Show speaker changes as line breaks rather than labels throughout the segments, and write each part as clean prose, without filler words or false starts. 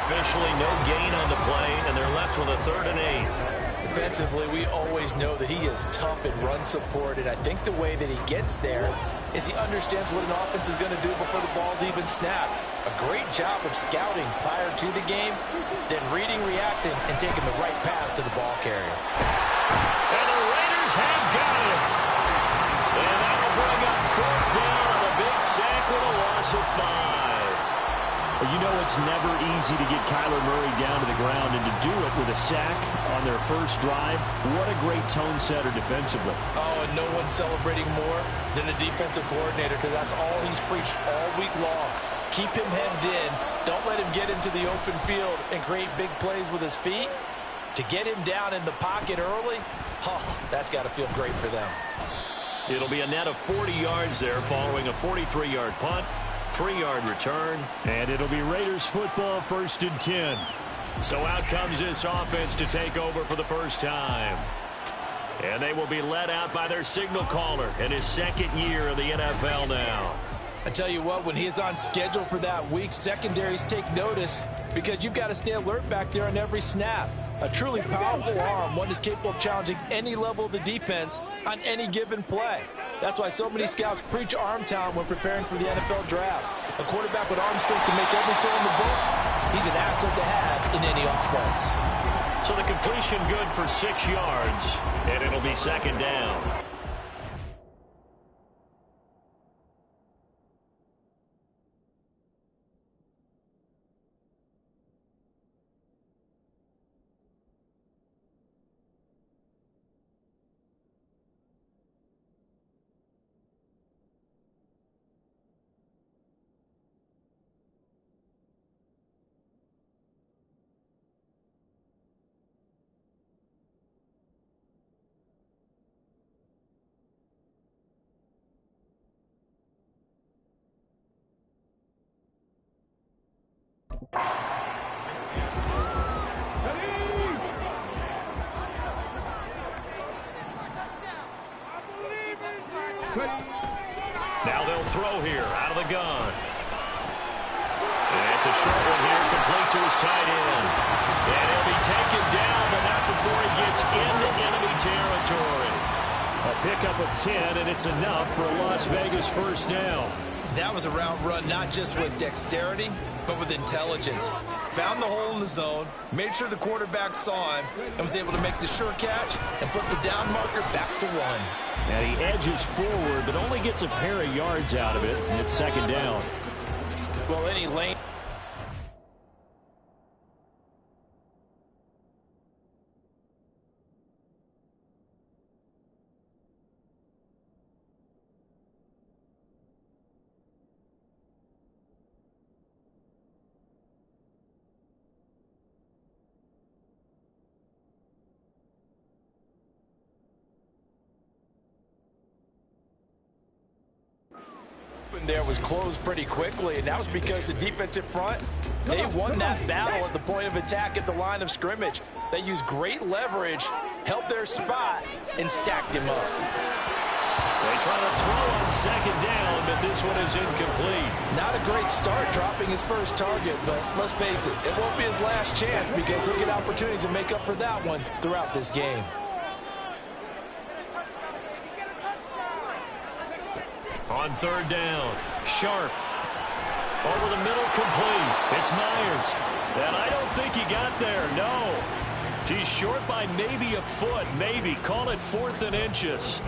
Officially no gain on the play, and they're left with a 3rd and 8.
Defensively, we always know that he is tough in run support, and I think the way that he gets there is he understands what an offense is going to do before the ball's even snapped. A great job of scouting prior to the game, then reading, reacting, and taking the right path to the ball carrier.
And the Raiders have got it. And that will bring up 4th down on a big sack with a loss of 5.
You know it's never easy to get Kyler Murray down to the ground, and to do it with a sack on their first drive, what a great tone setter defensively.
Oh, and no one's celebrating more than the defensive coordinator, because that's all he's preached all week long. Keep him hemmed in. Don't let him get into the open field and create big plays with his feet. To get him down in the pocket early, that's got to feel great for them.
It'll be a net of 40 yards there following a 43-yard punt. 3-yard return.
And it'll be Raiders football, 1st and 10.
So out comes this offense to take over for the first time. And they will be led out by their signal caller in his 2nd year in the NFL now.
I tell you what, when he is on schedule for that week, secondaries take notice because you've got to stay alert back there on every snap. A truly powerful arm, one is capable of challenging any level of the defense on any given play. That's why so many scouts preach arm talent when preparing for the NFL draft. A quarterback with arm strength to make every throw in the book, he's an asset to have in any offense.
So the completion good for 6 yards, and it'll be 2nd down. Now they'll throw here out of the gun. And it's a short one here, complete to his tight end. And he'll be taken down, but not before he gets into enemy territory.
A pickup of 10, and it's enough for a Las Vegas 1st down.
That was a route run not just with dexterity, but with intelligence. Found the hole in the zone, made sure the quarterback saw him, and was able to make the sure catch and flip the down marker back to 1.
And he edges forward, but only gets a pair of yards out of it, and it's 2nd down.
Well, any lane. There was closed pretty quickly, and that was because the defensive front, they won that battle at the point of attack at the line of scrimmage. They used great leverage, held their spot, and stacked him up.
They try to throw on 2nd down, but this one is incomplete.
Not a great start dropping his first target, but let's face it, it won't be his last chance because he'll get opportunities to make up for that one throughout this game.
On 3rd down, Sharp. Over the middle, complete. It's Myers. And I don't think he got there, no. He's short by maybe a foot, maybe. Call it 4th and inches.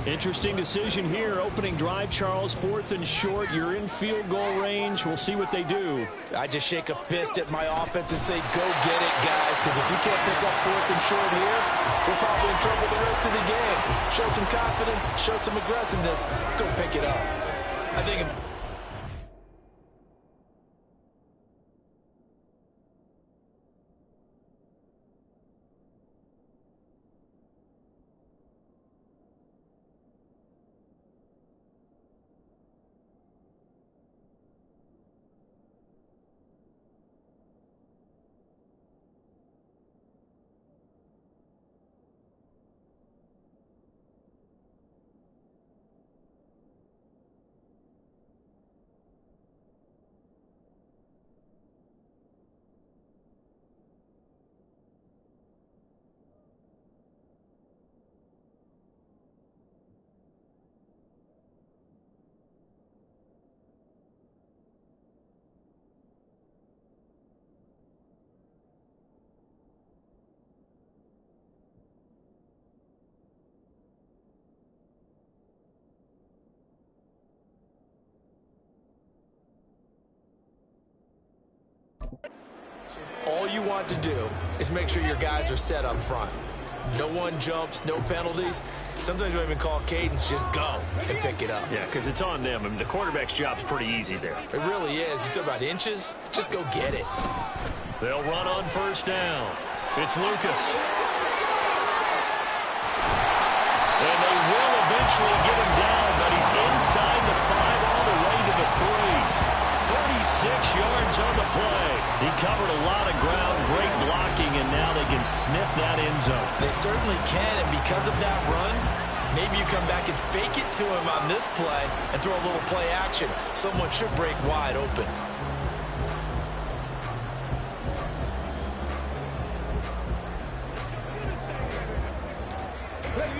Interesting decision here. Opening drive, Charles. 4th and short. You're in field goal range. We'll see what they do.
I just shake a fist at my offense and say, go get it, guys, because if you can't pick up 4th and short here, we're probably in trouble the rest of the game. Show some confidence, show some aggressiveness, go pick it up. I think All you want to do is make sure your guys are set up front. No one jumps, no penalties. Sometimes you don't even call cadence, just go and pick it up.
Yeah, because it's on them. I mean, the quarterback's job's pretty easy there.
It really is. You talk about inches, just go get it.
They'll run on first down. It's Lucas. And they will eventually get him down, but he's inside the 5 all the way to the 3. 36 yards on the play. He covered a lot of ground, great blocking, and now they can sniff that end zone.
They certainly can, and because of that run, maybe you come back and fake it to him on this play and throw a little play action. Someone should break wide open.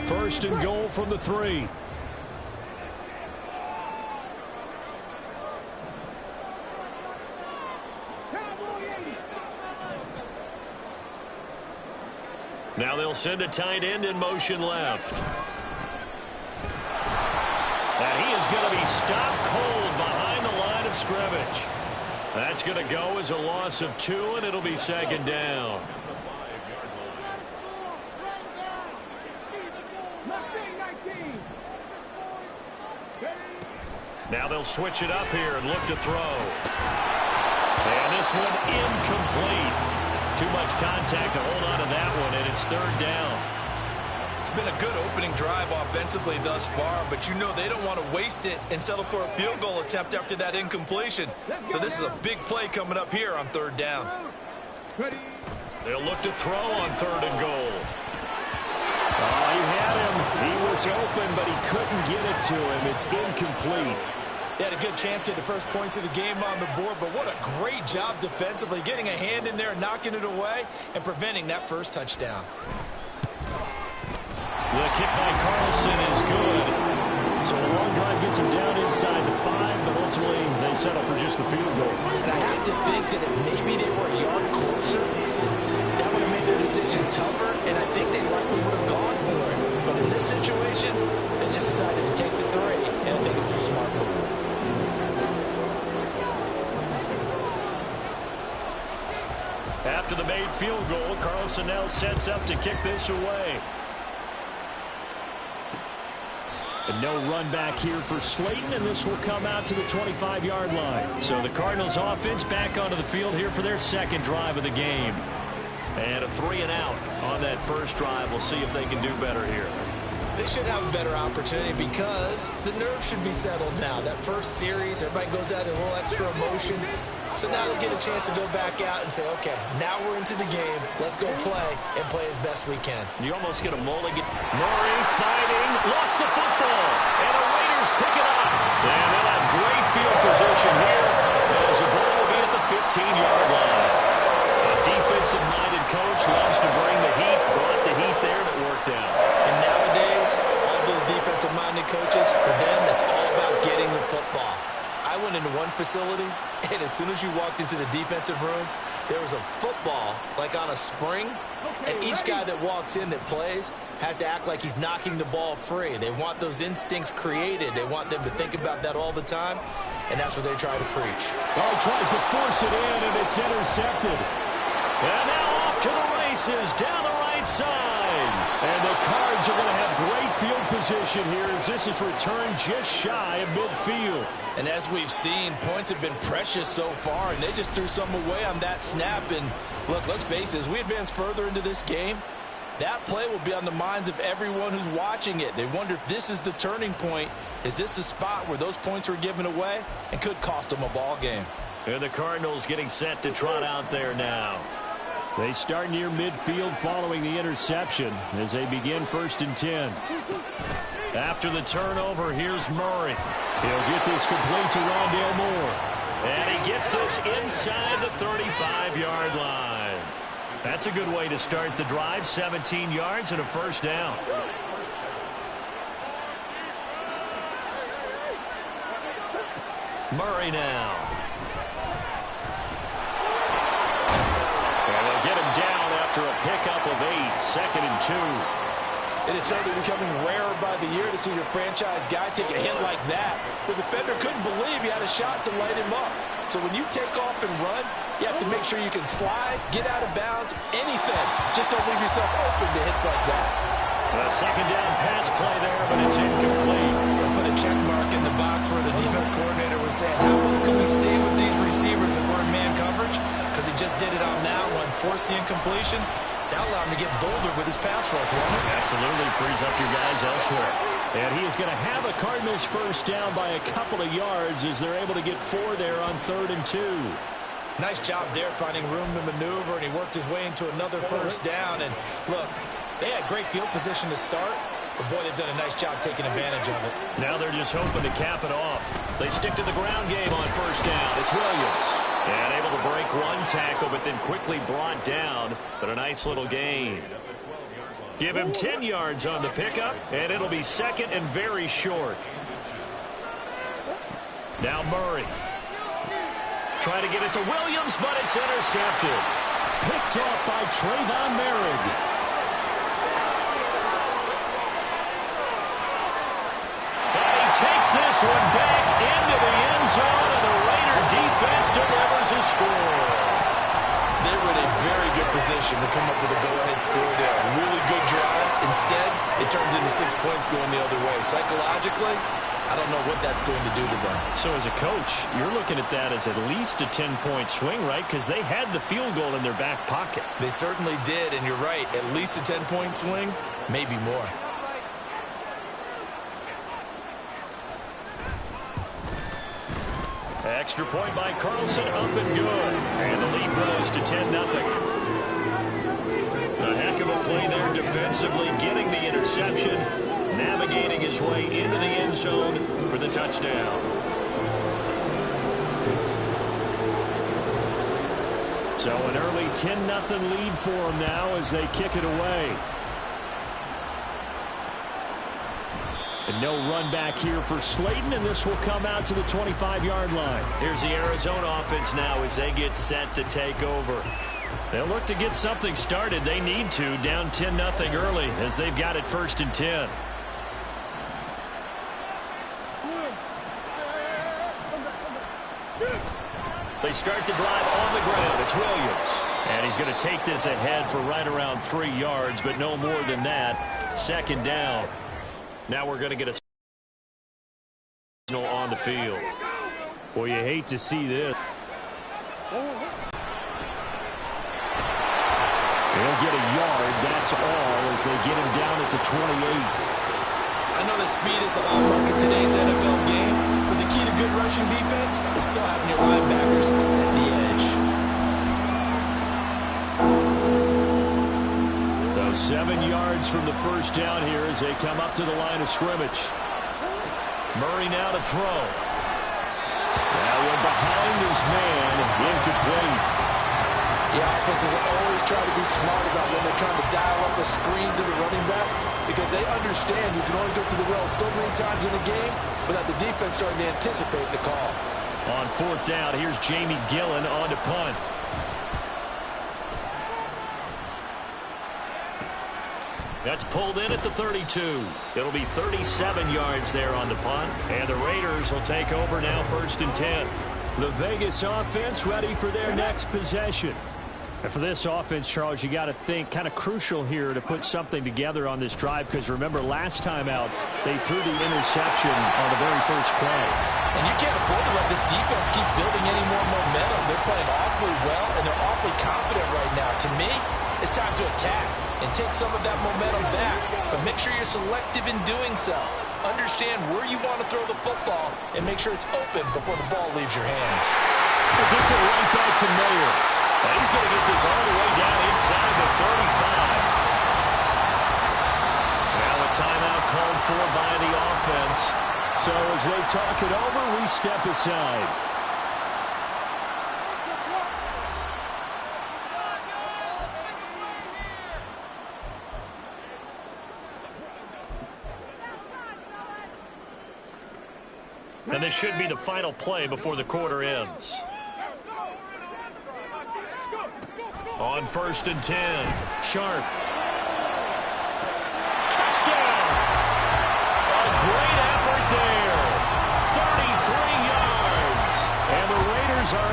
First and goal from the 3.
Now they'll send a tight end in motion left. And he is going to be stopped cold behind the line of scrimmage. That's going to go as a loss of 2, and it'll be second down. Now they'll switch it up here and look to throw. And this one incomplete. Too much contact to hold on to that one, and it's third down.
It's been a good opening drive offensively thus far, but you know they don't want to waste it and settle for a field goal attempt after that incompletion. So this is a big play coming up here on third down.
They'll look to throw on third and goal.
Oh, he had him. He was open, but he couldn't get it to him. It's incomplete.
They had a good chance to get the first points of the game on the board, but what a great job defensively, getting a hand in there, knocking it away, and preventing that first touchdown.
The kick by Carlson is good.
So a long drive gets him down inside the 5, but ultimately they settle for just the field goal.
And I have to think that if maybe they were a yard closer, that would have made their decision tougher, and I think they likely would have gone for it. But in this situation, they just decided to take the 3, and I think it was a smart move.
After the made field goal, Carlson now sets up to kick this away.
And no run back here for Slayton, and this will come out to the 25-yard line.
So the Cardinals offense back onto the field here for their second drive of the game. And a 3 and out on that first drive. We'll see if they can do better here.
They should have a better opportunity because the nerves should be settled now. That first series, everybody goes out in a little extra emotion. So now they get a chance to go back out and say, okay, now we're into the game. Let's go play and play as best we can.
You almost get a mulligan. Murray fighting, lost the football, and the Raiders pick it up. And they'll have great field position here as the ball will be at the 15-yard line. A defensive-minded coach loves to bring the heat, brought the heat there, and it worked out.
And nowadays, all those defensive-minded coaches, for them, it's all about getting the football. I went into one facility, and as soon as you walked into the defensive room, there was a football, like on a spring, and each guy that walks in that plays has to act like he's knocking the ball free. They want those instincts created. They want them to think about that all the time, and that's what they try to preach.
Oh, he tries to force it in, and it's intercepted.
And now off to the races, down the right side.
And the Cards are going to have great field position here as this is returned just shy of midfield.
And as we've seen, points have been precious so far, and they just threw some away on that snap. And look, let's face it, as we advance further into this game, that play will be on the minds of everyone who's watching it. They wonder if this is the turning point. Is this the spot where those points were given away and could cost them a ball game?
And the Cardinals getting set to trot out there now.
They start near midfield following the interception as they begin 1st and 10.
After the turnover, here's Murray.
He'll get this complete to Rondale Moore.
And he gets this inside the 35-yard line. That's a good way to start the drive. 17 yards and a first down. Murray now. And they'll get him down after a pickup of 8. 2nd and 2.
It is certainly becoming rarer by the year to see your franchise guy take a hit like that. The defender couldn't believe he had a shot to light him up. So when you take off and run, you have to make sure you can slide, get out of bounds, anything. Just don't leave yourself open to hits like that.
A second down pass play there, but it's incomplete.
They'll put a check mark in the box where the defense coordinator was saying, how well can we stay with these receivers if we're in man coverage? Because he just did it on that one, forced the incompletion. That allowed him to get bolder with his pass rush, won't it?
Absolutely frees up your guys elsewhere. And he is going to have a Cardinals first down by a couple of yards as they're able to get 4 there on 3rd and 2.
Nice job there finding room to maneuver, and he worked his way into another first down. And look, they had great field position to start, but boy, they've done a nice job taking advantage of it.
Now they're just hoping to cap it off. They stick to the ground game on first down. It's Williams. And able to break one tackle, but then quickly brought down. But a nice little gain. Give him 10 yards on the pickup, and it'll be second and very short. Now Murray. Try to get it to Williams, but it's intercepted.
Picked up by Trayvon Merrick.
And he takes this one back into the end zone, and the Raider defense delivers a score.
They were in a very good position to come up with a go-ahead score there. Really good drive. Instead, it turns into 6 points going the other way. Psychologically, I don't know what that's going to do to them.
So as a coach, you're looking at that as at least a 10-point swing, right? Because they had the field goal in their back pocket.
They certainly did, and you're right. At least a 10-point swing, maybe more.
Extra point by Carlson, up and good. And the lead grows to 10-0. A heck of a play there defensively, getting the interception, navigating his way into the end zone for the touchdown.
So an early 10-0 lead for them now as they kick it away. And no run back here for Slayton, and this will come out to the 25-yard line.
Here's the Arizona offense now as they get set to take over. They'll look to get something started. They need to, down 10-0 early as they've got it 1st and 10. They start the drive on the ground. It's Williams. And he's going to take this ahead for right around 3 yards, but no more than that. 2nd down. Now we're going to get a signal on the field.
Well, you hate to see this. They'll get a yard, that's all, as they get him down at the 28.
I know the speed is a hallmark of today's NFL game, but the key to good rushing defense is still having your linebackers set the edge.
So 7 yards from the first down here as they come up to the line of scrimmage.
Murray now to throw.
That one behind his man, incomplete.
The offenses always try to be smart about when they're trying to dial up a screen to the running back, because they understand you can only go to the well so many times in a game without the defense starting to anticipate the call.
On 4th down, here's Jamie Gillen on to punt. That's pulled in at the 32. It'll be 37 yards there on the punt, and the Raiders will take over now 1st and 10.
The Vegas offense ready for their next possession. And for this offense, Charles, you got to think kind of crucial here to put something together on this drive, because remember last time out they threw the interception on the very first play.
And you can't afford to let this defense keep building any more momentum. They're playing awfully well, and they're awfully confident right now. To me, it's time to attack and take some of that momentum back, but make sure you're selective in doing so. Understand where you want to throw the football and make sure it's open before the ball leaves your hands.
It gets it right back to Mayer.
And he's going to get this all the way down inside the 35. Now a timeout called for by the offense.
So as they talk it over, we step aside.
And this should be the final play before the quarter ends. On 1st and 10, Sharp. Touchdown! A great effort there. 33 yards. And the Raiders are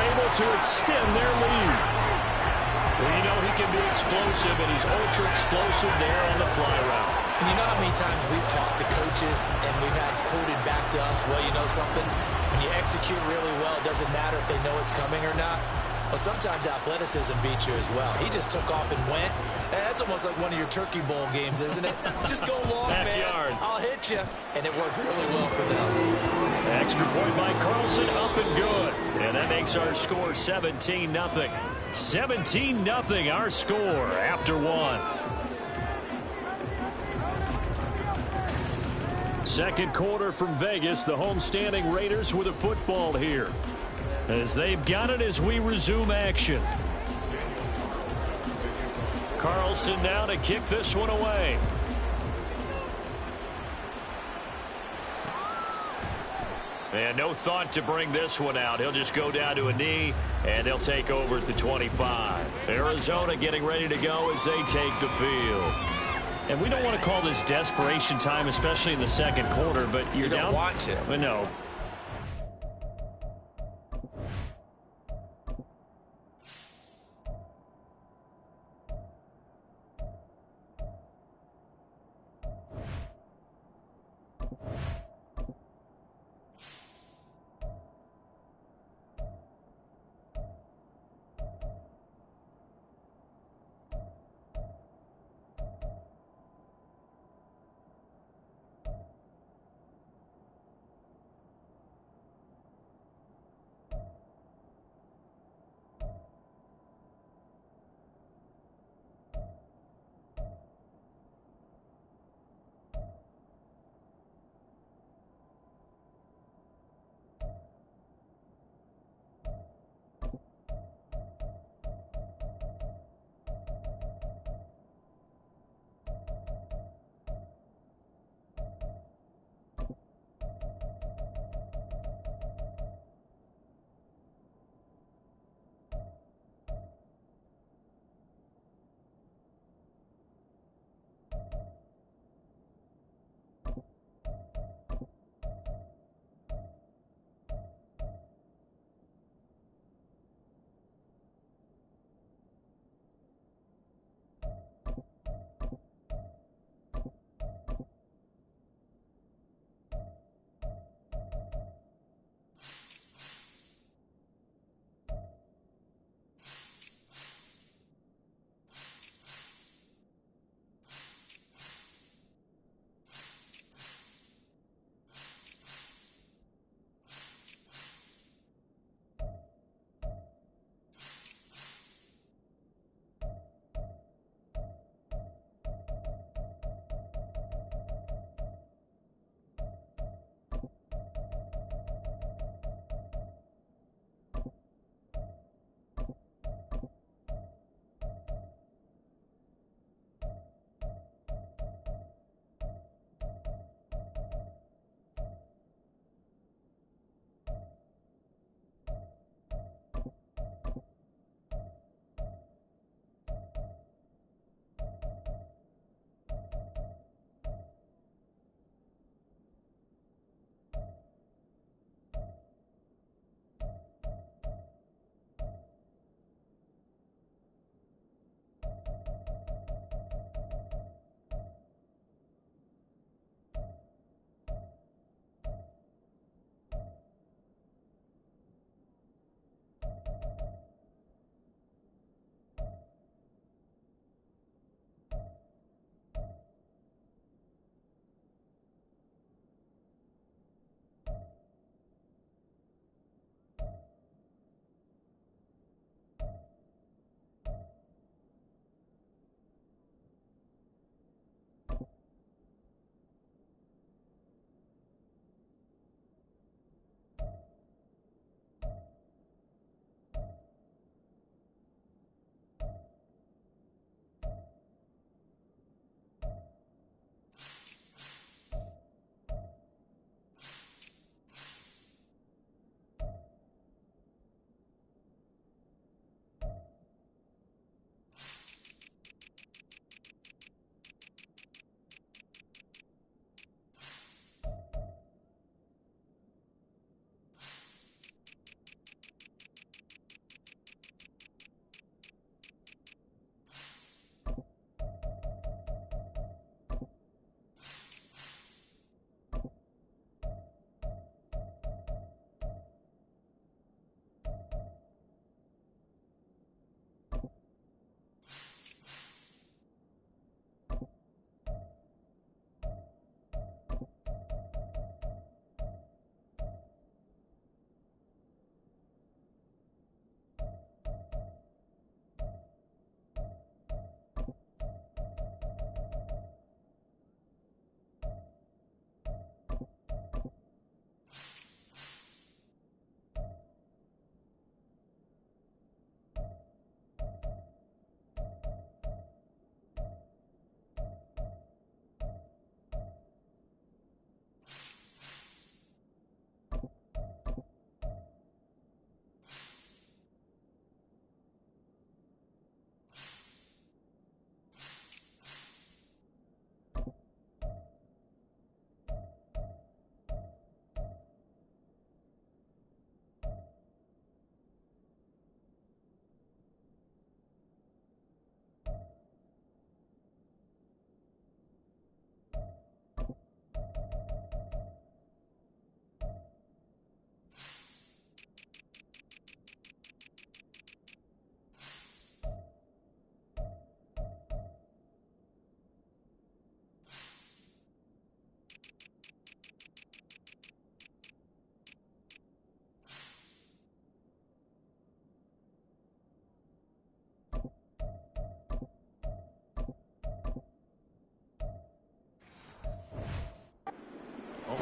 explosive, and he's ultra explosive there on the fly route.
And you know how many times we've talked to coaches and we've had quoted back to us, well, you know something? When you execute really well, it doesn't matter if they know it's coming or not. Well, sometimes athleticism beats you as well. He just took off and went. That's almost like one of your Turkey Bowl games, isn't it? Just go long,
Backyard.
man. I'll hit you. And it worked really well for them.
Extra point by Carlson, up and good. And that makes our score 17-0.
17-0 our score after one. Second quarter from Vegas. The homestanding Raiders with a football here, as they've got it as we resume action. Carlson now to kick this one away. And no thought to bring this one out. He'll just go down to a knee, and they'll take over at the 25. Arizona getting ready to go as they take the field. And we don't want to call this desperation time, especially in the second quarter, but you're down.
You don't want to.
But no.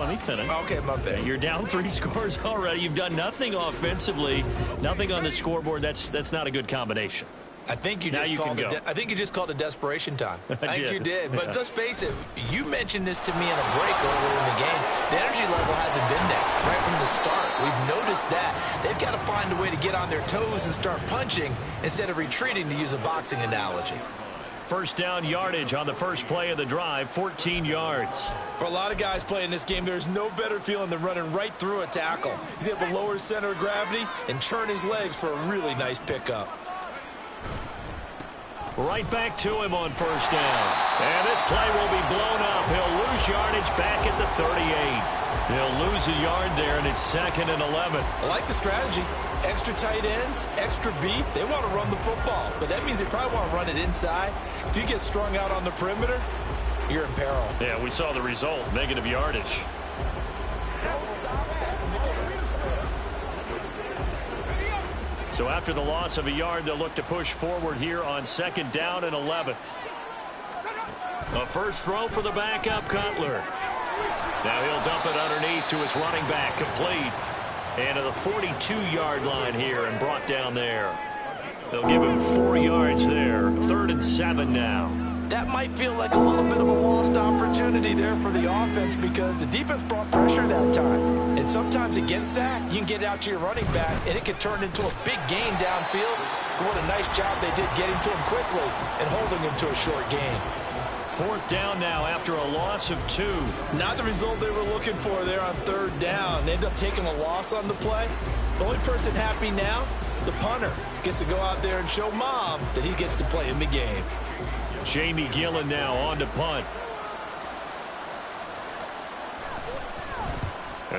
Let me finish.
Okay, my bad.
You're down 3 scores already. You've done nothing offensively, nothing on the scoreboard. That's not a good combination.
I think you just called it desperation time. I think you did. But let's face it, you mentioned this to me in a break earlier in the game. The energy level hasn't been there right from the start. We've noticed that. They've got to find a way to get on their toes and start punching instead of retreating, to use a boxing analogy.
First down yardage on the first play of the drive, 14 yards.
For a lot of guys playing this game, there's no better feeling than running right through a tackle. He's able to lower his center of gravity and churn his legs for a really nice pickup.
Right back to him on first down. And this play will be blown up. He'll lose yardage back at the 38. He'll lose a yard there, and it's 2nd and 11.
I like the strategy. Extra tight ends, extra beef. They want to run the football, but that means they probably want to run it inside. If you get strung out on the perimeter, you're in peril.
Yeah, we saw the result, negative yardage. So after the loss of a yard, they'll look to push forward here on 2nd down and 11. A first throw for the backup, Cutler. Now he'll dump it underneath to his running back, complete. And to the 42-yard line here and brought down there. They'll give him 4 yards there. 3rd and 7 now.
That might feel like a little bit of a lost opportunity there for the offense because the defense brought pressure that time. And sometimes against that, you can get out to your running back, and it can turn into a big gain downfield. But what a nice job they did getting to him quickly and holding him to a short gain.
4th down now after a loss of 2.
Not the result they were looking for there on 3rd down. They end up taking a loss on the play. The only person happy now, the punter, gets to go out there and show mom that he gets to play in the game.
Jamie Gillen now on to punt.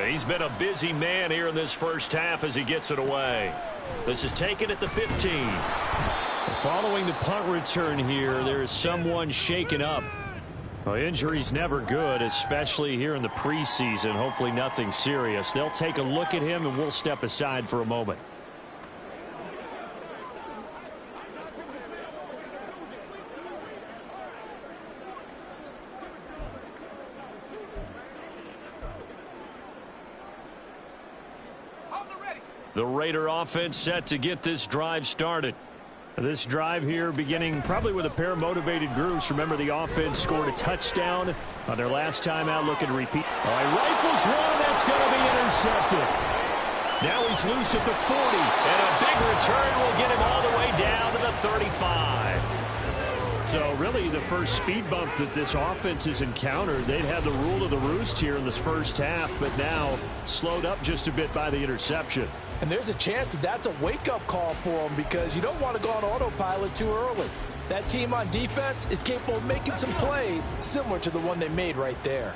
He's been a busy man here in this first half as he gets it away. This is taken at the 15. Following the punt return here, there is someone shaken up. Well, injury's never good, especially here in the preseason. Hopefully nothing serious. They'll take a look at him, and we'll step aside for a moment. The Raider offense set to get this drive started. This drive here beginning probably with a pair of motivated groups. Remember, the offense scored a touchdown on their last time out, looking to repeat. All right, rifles one. That's going to be intercepted. Now he's loose at the 40, and a big return will get him all the way down to the 35. So really the first speed bump that this offense has encountered. They'd had the rule of the roost here in this first half, but now slowed up just a bit by the interception.
And there's a chance that that's a wake-up call for them because you don't want to go on autopilot too early. That team on defense is capable of making some plays similar to the one they made right there.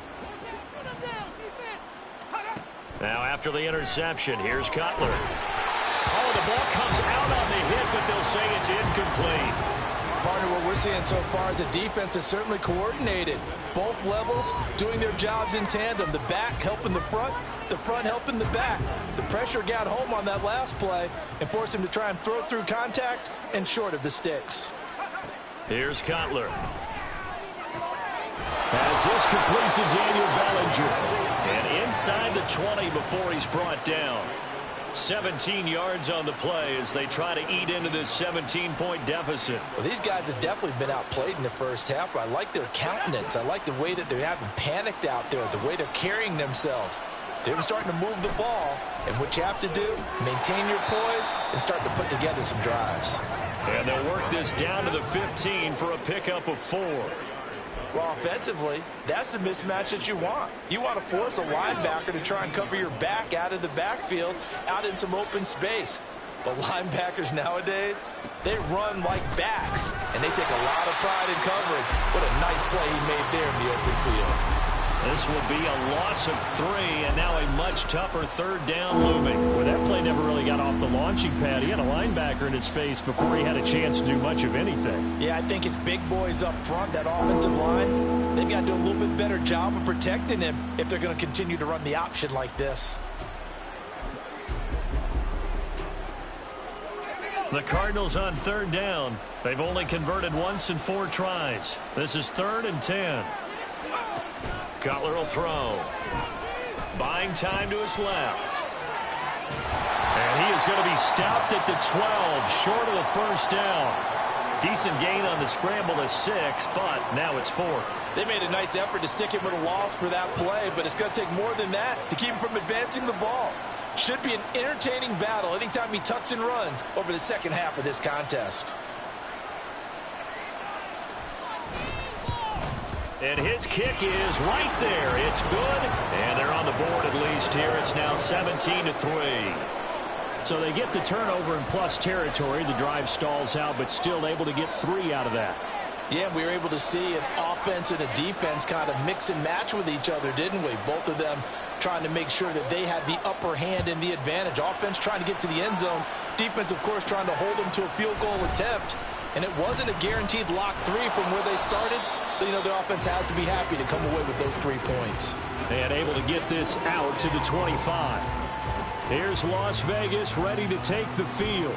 Now after the interception, here's Cutler. Oh, the ball comes out on the hit, but they'll say it's incomplete.
Partner, what we're seeing so far is the defense is certainly coordinated. Both levels doing their jobs in tandem. The back helping the front helping the back. The pressure got home on that last play and forced him to try and throw through contact and short of the sticks.
Here's Cutler. As this complete to Daniel Bellinger. And inside the 20 before he's brought down. 17 yards on the play as they try to eat into this 17-point deficit.
Well, these guys have definitely been outplayed in the first half. I like their countenance. I like the way that they haven't panicked out there, the way they're carrying themselves. They're starting to move the ball, and what you have to do, maintain your poise and start to put together some drives.
And they'll work this down to the 15 for a pickup of 4.
Well, offensively, that's the mismatch that you want. You want to force a linebacker to try and cover your back out of the backfield, out in some open space. But linebackers nowadays, they run like backs, and they take a lot of pride in covering. What a nice play he made there in the open field.
This will be a loss of 3, and now a much tougher 3rd down looming. Well, that play never really got off the launching pad. He had a linebacker in his face before he had a chance to do much of anything.
Yeah, I think his big boys up front, that offensive line, they've got to do a little bit better job of protecting him if they're going to continue to run the option like this.
The Cardinals on 3rd down. They've only converted once in 4 tries. This is 3rd and 10. Cutler will throw.
buying time to his left. And he is going to be stopped at the 12, short of the first down. Decent gain on the scramble to 6, but now it's 4th.
They made a nice effort to stick him with a loss for that play, but it's going to take more than that to keep him from advancing the ball. Should be an entertaining battle anytime he tucks and runs over the second half of this contest.
And his kick is right there. It's good, and they're on the board at least here. It's now 17-3.
So they get the turnover in plus territory. The drive stalls out, but still able to get 3 out of that.
Yeah, we were able to see an offense and a defense kind of mix and match with each other, didn't we? Both of them trying to make sure that they had the upper hand and the advantage. Offense trying to get to the end zone. Defense, of course, trying to hold them to a field goal attempt. And it wasn't a guaranteed lock 3 from where they started. So, you know, the offense has to be happy to come away with those 3 points.
And able to get this out to the 25. Here's Las Vegas ready to take the field.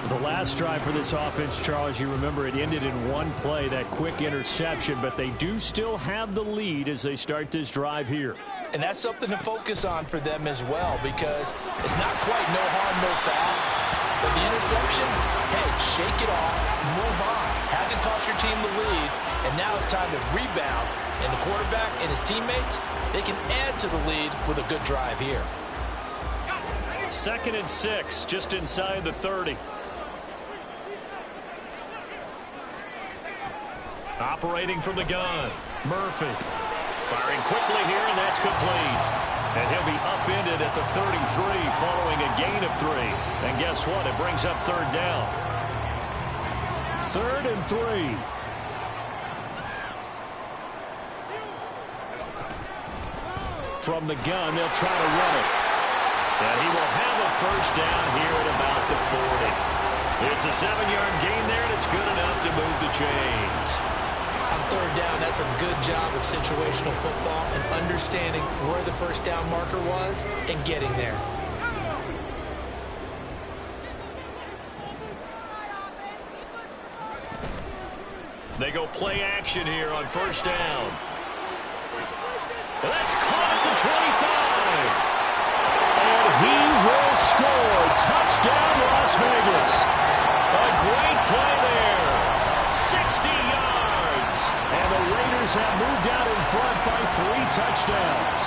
The last drive for this offense, Charles, you remember it ended in one play, that quick interception, but they do still have the lead as they start this drive here.
And that's something to focus on for them as well, because it's not quite no harm, no foul. But the interception, hey, shake it off, move on. Hasn't cost your team the lead, and now it's time to rebound. And the quarterback and his teammates, they can add to the lead with a good drive here.
2nd and 6, just inside the 30. Operating from the gun, Murphy. Firing quickly here, and that's complete. And he'll be upended at the 33 following a gain of 3. And guess what? It brings up 3rd down.
3rd and 3. From the gun, they'll try to run it.
And he will have a first down here at about the 40. It's a 7-yard gain there, and it's good enough to move the chains.
On 3rd down, that's a good job of situational football and understanding where the first down marker was and getting there.
They go play action here on 1st down. That's caught at the 25.
And he will score. Touchdown, Las Vegas.
A great play there. 60 yards.
And the Raiders have moved out in front by 3 touchdowns.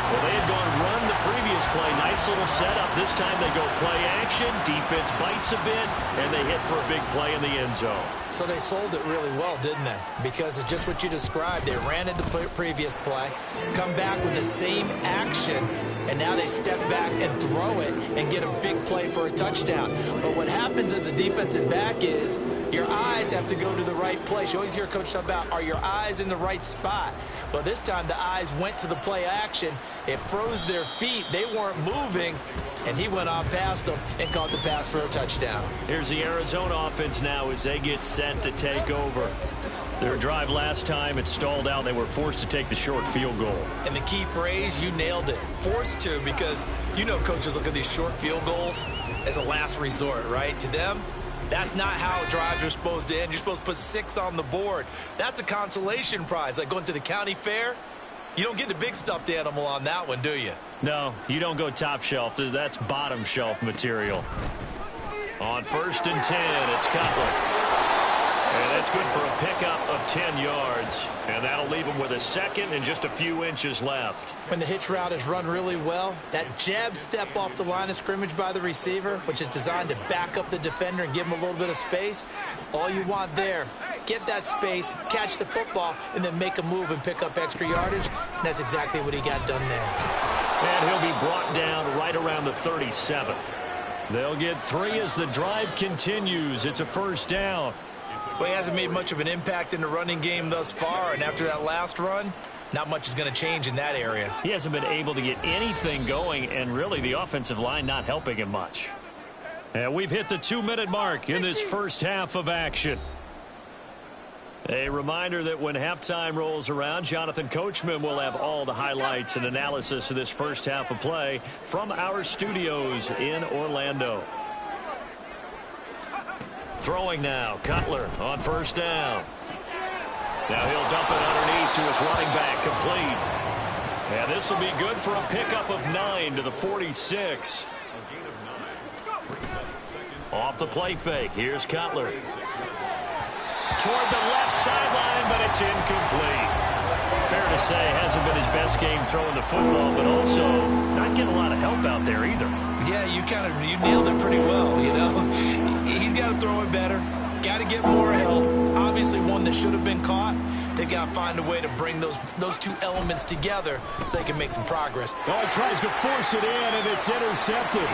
Well, they had gone run the previous play. Nice little setup. This time they go play action. Defense bites a bit, and they hit for a big play in the end zone.
So they sold it really well, didn't they? Because of just what you described. They ran it the previous play, come back with the same action, and now they step back and throw it and get a big play for a touchdown. But what happens as a defensive back is your eyes have to go to the right place. You always hear Coach talk about, are your eyes in the right spot? Well, this time the eyes went to the play action. It froze their feet. They weren't moving, and he went on past them and caught the pass for a touchdown.
Here's the Arizona offense now as they get set to take over. Their drive last time, it stalled out. They were forced to take the short field goal.
And the key phrase, you nailed it. Forced to, because you know coaches look at these short field goals as a last resort, right? To them, that's not how drives are supposed to end. You're supposed to put 6 on the board. That's a consolation prize. Like going to the county fair, you don't get the big stuffed animal on that one, do you?
No, you don't go top shelf. That's bottom shelf material. On 1st and 10, it's Cutler. And that's good for a pickup of 10 yards. And that'll leave him with a 2nd and just a few inches left.
When the hitch route is run really well, that jab step off the line of scrimmage by the receiver, which is designed to back up the defender and give him a little bit of space, all you want there, get that space, catch the football, and then make a move and pick up extra yardage. And that's exactly what he got done there.
And he'll be brought down right around the 37. They'll get 3 as the drive continues. It's a first down.
Well, he hasn't made much of an impact in the running game thus far, and after that last run, not much is going to change in that area.
He hasn't been able to get anything going, and really the offensive line not helping him much. And we've hit the 2-minute mark in this first half of action. A reminder that when halftime rolls around, Jonathan Coachman will have all the highlights and analysis of this first half of play from our studios in Orlando. Throwing now, Cutler on 1st down. Now he'll dump it underneath to his running back, complete. And this will be good for a pickup of 9 to the 46. Off the play fake. Here's Cutler. Toward the left sideline, but it's incomplete. Fair to say, hasn't been his best game throwing the football, but also not getting a lot of help out there either.
Yeah, you nailed it pretty well, you know. He's got to throw it better. Got to get more help. Obviously one that should have been caught. They've got to find a way to bring those two elements together so they can make some progress.
Oh, he tries to force it in, and it's intercepted.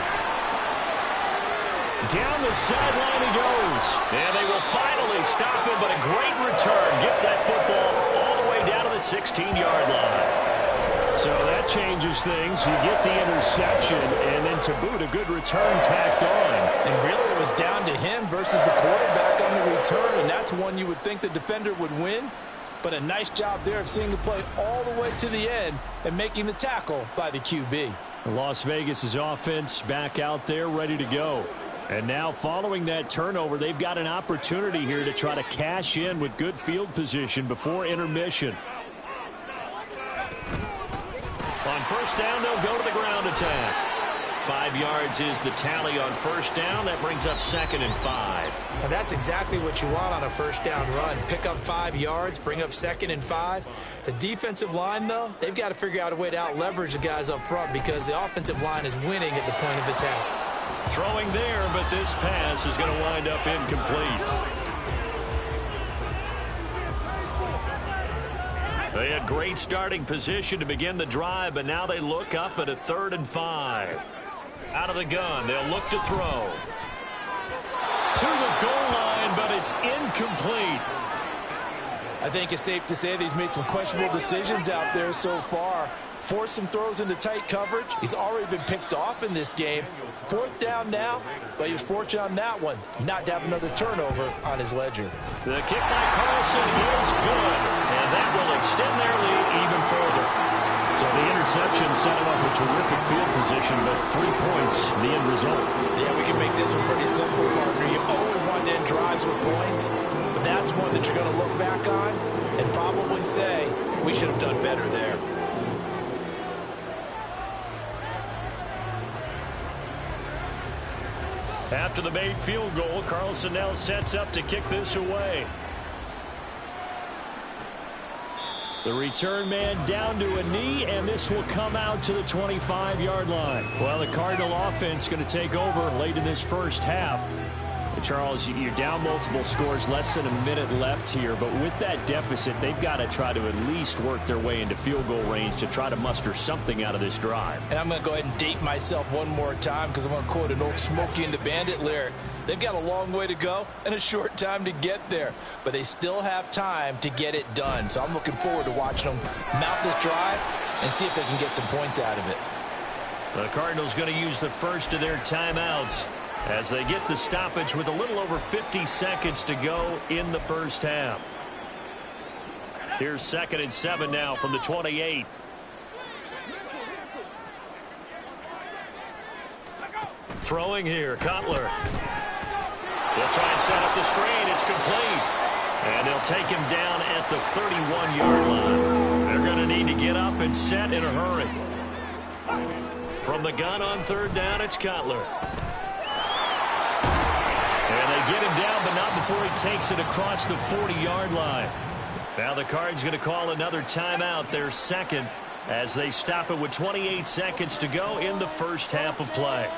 Down the sideline he goes.
And they will finally stop him, but a great return. Gets that football all the way down to the 16-yard line.
So that changes things. You get the interception, and then to boot, a good return tacked on.
And really it was down to him versus the quarterback on the return, and that's one you would think the defender would win. But a nice job there of seeing the play all the way to the end and making the tackle by the QB.
Las Vegas' offense back out there ready to go. And now following that turnover, they've got an opportunity here to try to cash in with good field position before intermission.
On first down, they'll go to the ground attack. 5 yards is the tally on first down. That brings up 2nd and 5.
And that's exactly what you want on a first down run. Pick up 5 yards, bring up 2nd and 5. The defensive line, though, they've got to figure out a way to out-leverage the guys up front because the offensive line is winning at the point of attack.
Throwing there, but this pass is going to wind up incomplete. They had great starting position to begin the drive, but now they look up at a 3rd and 5. Out of the gun, they'll look to throw. To the goal line, but it's incomplete.
I think it's safe to say that he's made some questionable decisions out there so far. Forced some throws into tight coverage. He's already been picked off in this game. 4th down now, but he was fortunate on that one not to have another turnover on his ledger.
The kick by Carlson is good, and that will extend their lead even further.
So the interception set him up a terrific field position, but 3 points, the end result.
Yeah, we can make this one pretty simple, partner. You always want to end drives with points, but that's one that you're going to look back on and probably say, we should have done better there.
After the made field goal, Carlson now sets up to kick this away.
The return man down to a knee, and this will come out to the 25-yard line. Well, the Cardinal offense going to take over late in this first half. And Charles, you're down multiple scores, less than a minute left here. But with that deficit, they've got to try to at least work their way into field goal range to try to muster something out of this drive.
And I'm going to go ahead and date myself one more time because I'm going to quote an old Smokey and the Bandit lyric. They've got a long way to go and a short time to get there, but they still have time to get it done. So I'm looking forward to watching them mount this drive and see if they can get some points out of it.
The Cardinals going to use the first of their timeouts as they get the stoppage with a little over 50 seconds to go in the first half. Here's 2nd and 7 now from the 28. Throwing here, Cutler. They'll try and set up the screen. It's complete. And they'll take him down at the 31-yard line. They're going to need to get up and set in a hurry. From the gun on 3rd down, it's Cutler. And they get him down, but not before he takes it across the 40-yard line. Now the Cards going to call another timeout, their 2nd, as they stop it with 28 seconds to go in the first half of play.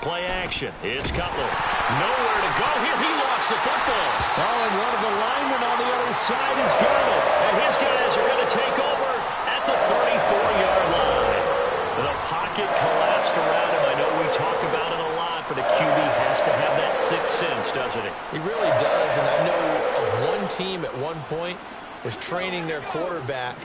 Play action. It's Cutler. Nowhere to go here. He lost the football.
Oh, and one of the linemen on the other side has got it.
And his guys are going to take over at the 34-yard line. The pocket collapsed around him. I know we talk about it a lot, but a QB has to have that sixth sense, doesn't he?
He really does, and I know of one team at one point was training their quarterback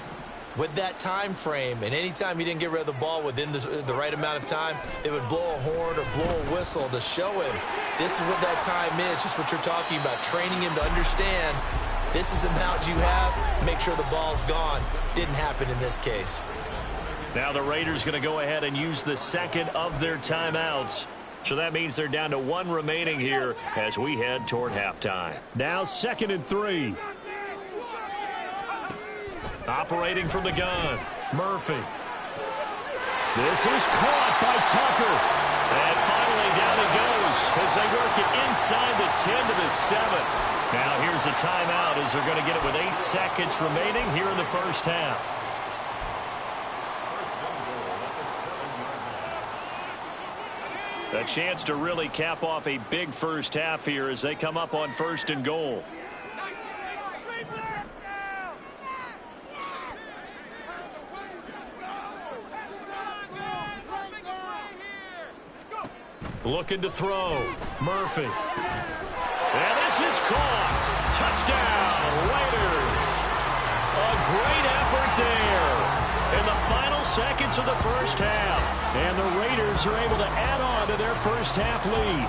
with that time frame, and anytime he didn't get rid of the ball within the right amount of time, they would blow a horn or blow a whistle to show him this is what that time is, just what you're talking about, training him to understand this is the amount you have, make sure the ball's gone. Didn't happen in this case.
Now the Raiders going to go ahead and use the 2nd of their timeouts. So that means they're down to 1 remaining here as we head toward halftime.
Now 2nd and 3.
Operating from the gun, Murphy. This is caught by Tucker. And finally down he goes as they work it inside the 10 to the 7. Now here's a timeout as they're going to get it with 8 seconds remaining here in the first half. A chance to really cap off a big first half here as they come up on 1st and goal. Looking to throw. Murphy. And this is caught. Touchdown, Raiders. A great effort there in the final seconds of the first half. And the Raiders are able to add on to their first half lead.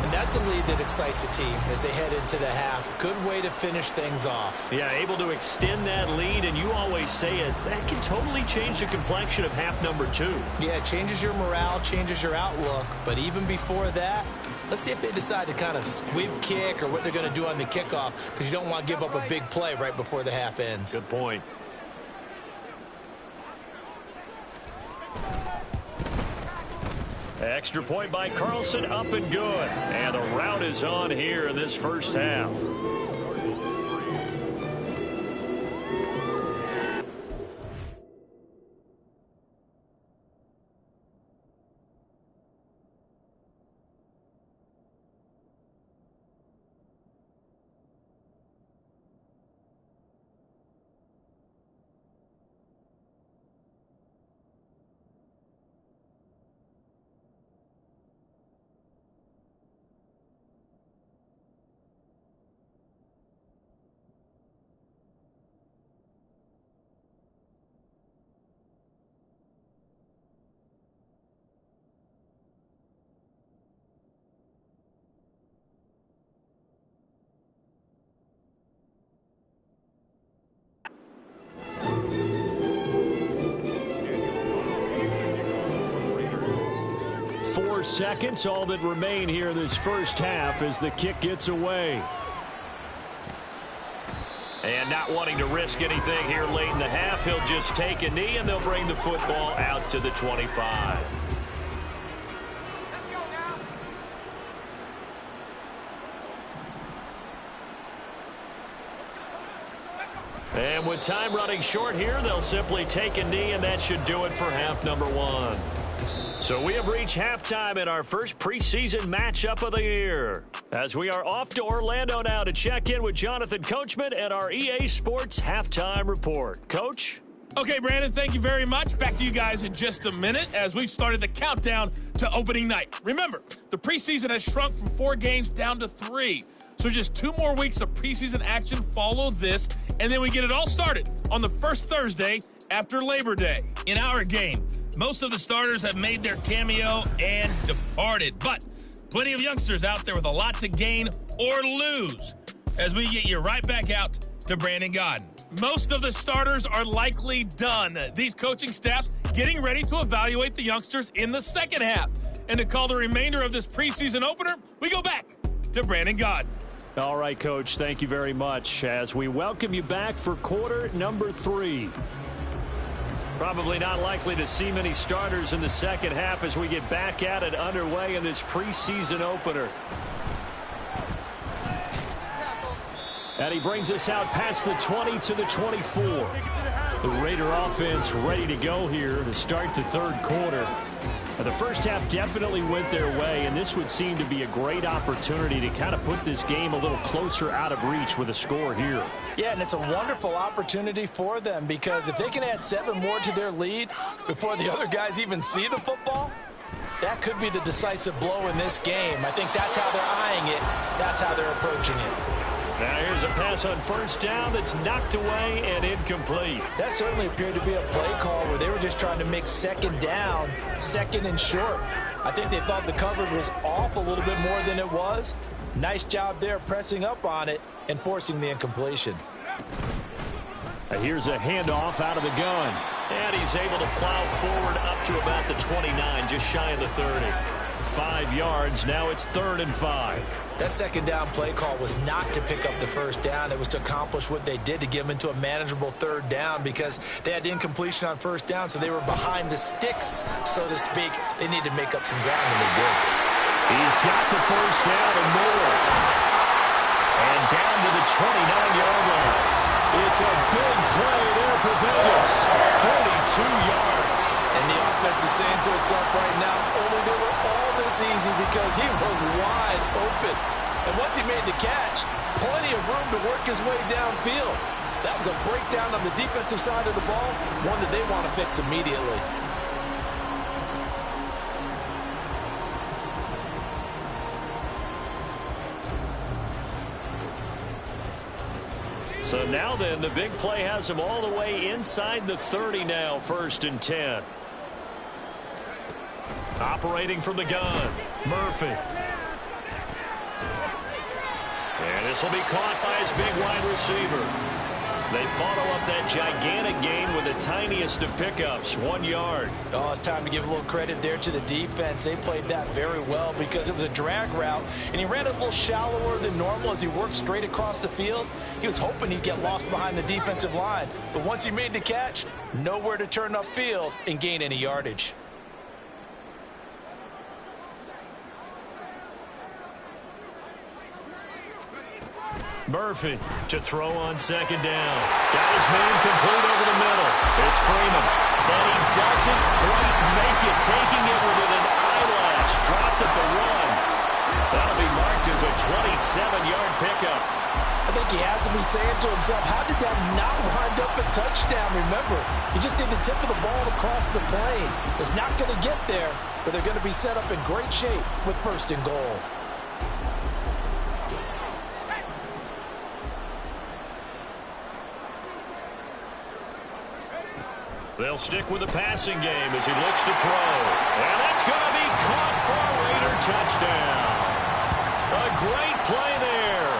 And that's a lead that excites a team as they head into the half. Good way to finish things off.
Yeah, able to extend that lead, and you always say it, that can totally change the complexion of half number 2.
Yeah, it changes your morale, changes your outlook. But even before that, let's see if they decide to kind of squib kick or what they're going to do on the kickoff, because you don't want to give up a big play right before the half ends.
Good point. Extra point by Carlson, up and good. And the route is on here in this first half. 4 seconds, all that remain here in this first half as the kick gets away. And not wanting to risk anything here late in the half, he'll just take a knee and they'll bring the football out to the 25. And with time running short here, they'll simply take a knee, and that should do it for half number 1. So we have reached halftime in our first preseason matchup of the year, as we are off to Orlando now to check in with Jonathan Coachman and our EA Sports Halftime Report. Coach?
Okay, Brandon, thank you very much. Back to you guys in just a minute as we've started the countdown to opening night. Remember, the preseason has shrunk from 4 games down to 3. So just 2 more weeks of preseason action follow this, and then we get it all started on the first Thursday after Labor Day. In our game, most of the starters have made their cameo and departed, but plenty of youngsters out there with a lot to gain or lose as we get you right back out to Brandon Gaudin. Most of the starters are likely done. These coaching staffs getting ready to evaluate the youngsters in the second half. And to call the remainder of this preseason opener, we go back to Brandon Gaudin.
All right, Coach, thank you very much as we welcome you back for quarter number 3. Probably not likely to see many starters in the second half as we get back at it underway in this preseason opener. And he brings us out past the 20 to the 24. The Raider offense ready to go here to start the third quarter. The first half definitely went their way, and this would seem to be a great opportunity to kind of put this game a little closer out of reach with a score here.
Yeah, and it's a wonderful opportunity for them because if they can add 7 more to their lead before the other guys even see the football, that could be the decisive blow in this game. I think that's how they're eyeing it. That's how they're approaching it.
Now here's a pass on first down that's knocked away and incomplete.
That certainly appeared to be a play call where they were just trying to make second down, second and short. I think they thought the coverage was off a little bit more than it was. Nice job there pressing up on it and forcing the incompletion.
Here's a handoff out of the gun.
And he's able to plow forward up to about the 29, just shy of the 30.
5 yards. Now it's 3rd and 5.
That second down play call was not to pick up the first down. It was to accomplish what they did, to get them into a manageable 3rd down, because they had incompletion on first down, so they were behind the sticks, so to speak. They needed to make up some ground, and they did.
He's got the first down and more. And down to the 29-yard line. It's a big play there for Vegas. 42 yards.
And the offense is saying to itself right now, only they were all this easy because he was wide open. And once he made the catch, plenty of room to work his way downfield. That was a breakdown on the defensive side of the ball, one that they want to fix immediately.
So now then, the big play has him all the way inside the 30 now, 1st and 10. Operating from the gun, Murphy. And this will be caught by his big wide receiver. They follow up that gigantic gain with the tiniest of pickups, 1 yard.
Oh, it's time to give a little credit there to the defense. They played that very well because it was a drag route, and he ran a little shallower than normal as he worked straight across the field. He was hoping he'd get lost behind the defensive line, but once he made the catch, nowhere to turn upfield and gain any yardage.
Murphy to throw on 2nd down. Got his man complete over the middle. It's Freeman. And he doesn't quite make it, taking it within an eyelash. Dropped at the 1. That'll be marked as a 27-yard pickup.
I think he has to be saying to himself, how did that not wind up a touchdown? Remember, he just did the tip of the ball across the plane. It's not going to get there, but they're going to be set up in great shape with 1st and goal.
They'll stick with the passing game as he looks to throw. And that's going to be caught for a Raider touchdown. A great play there.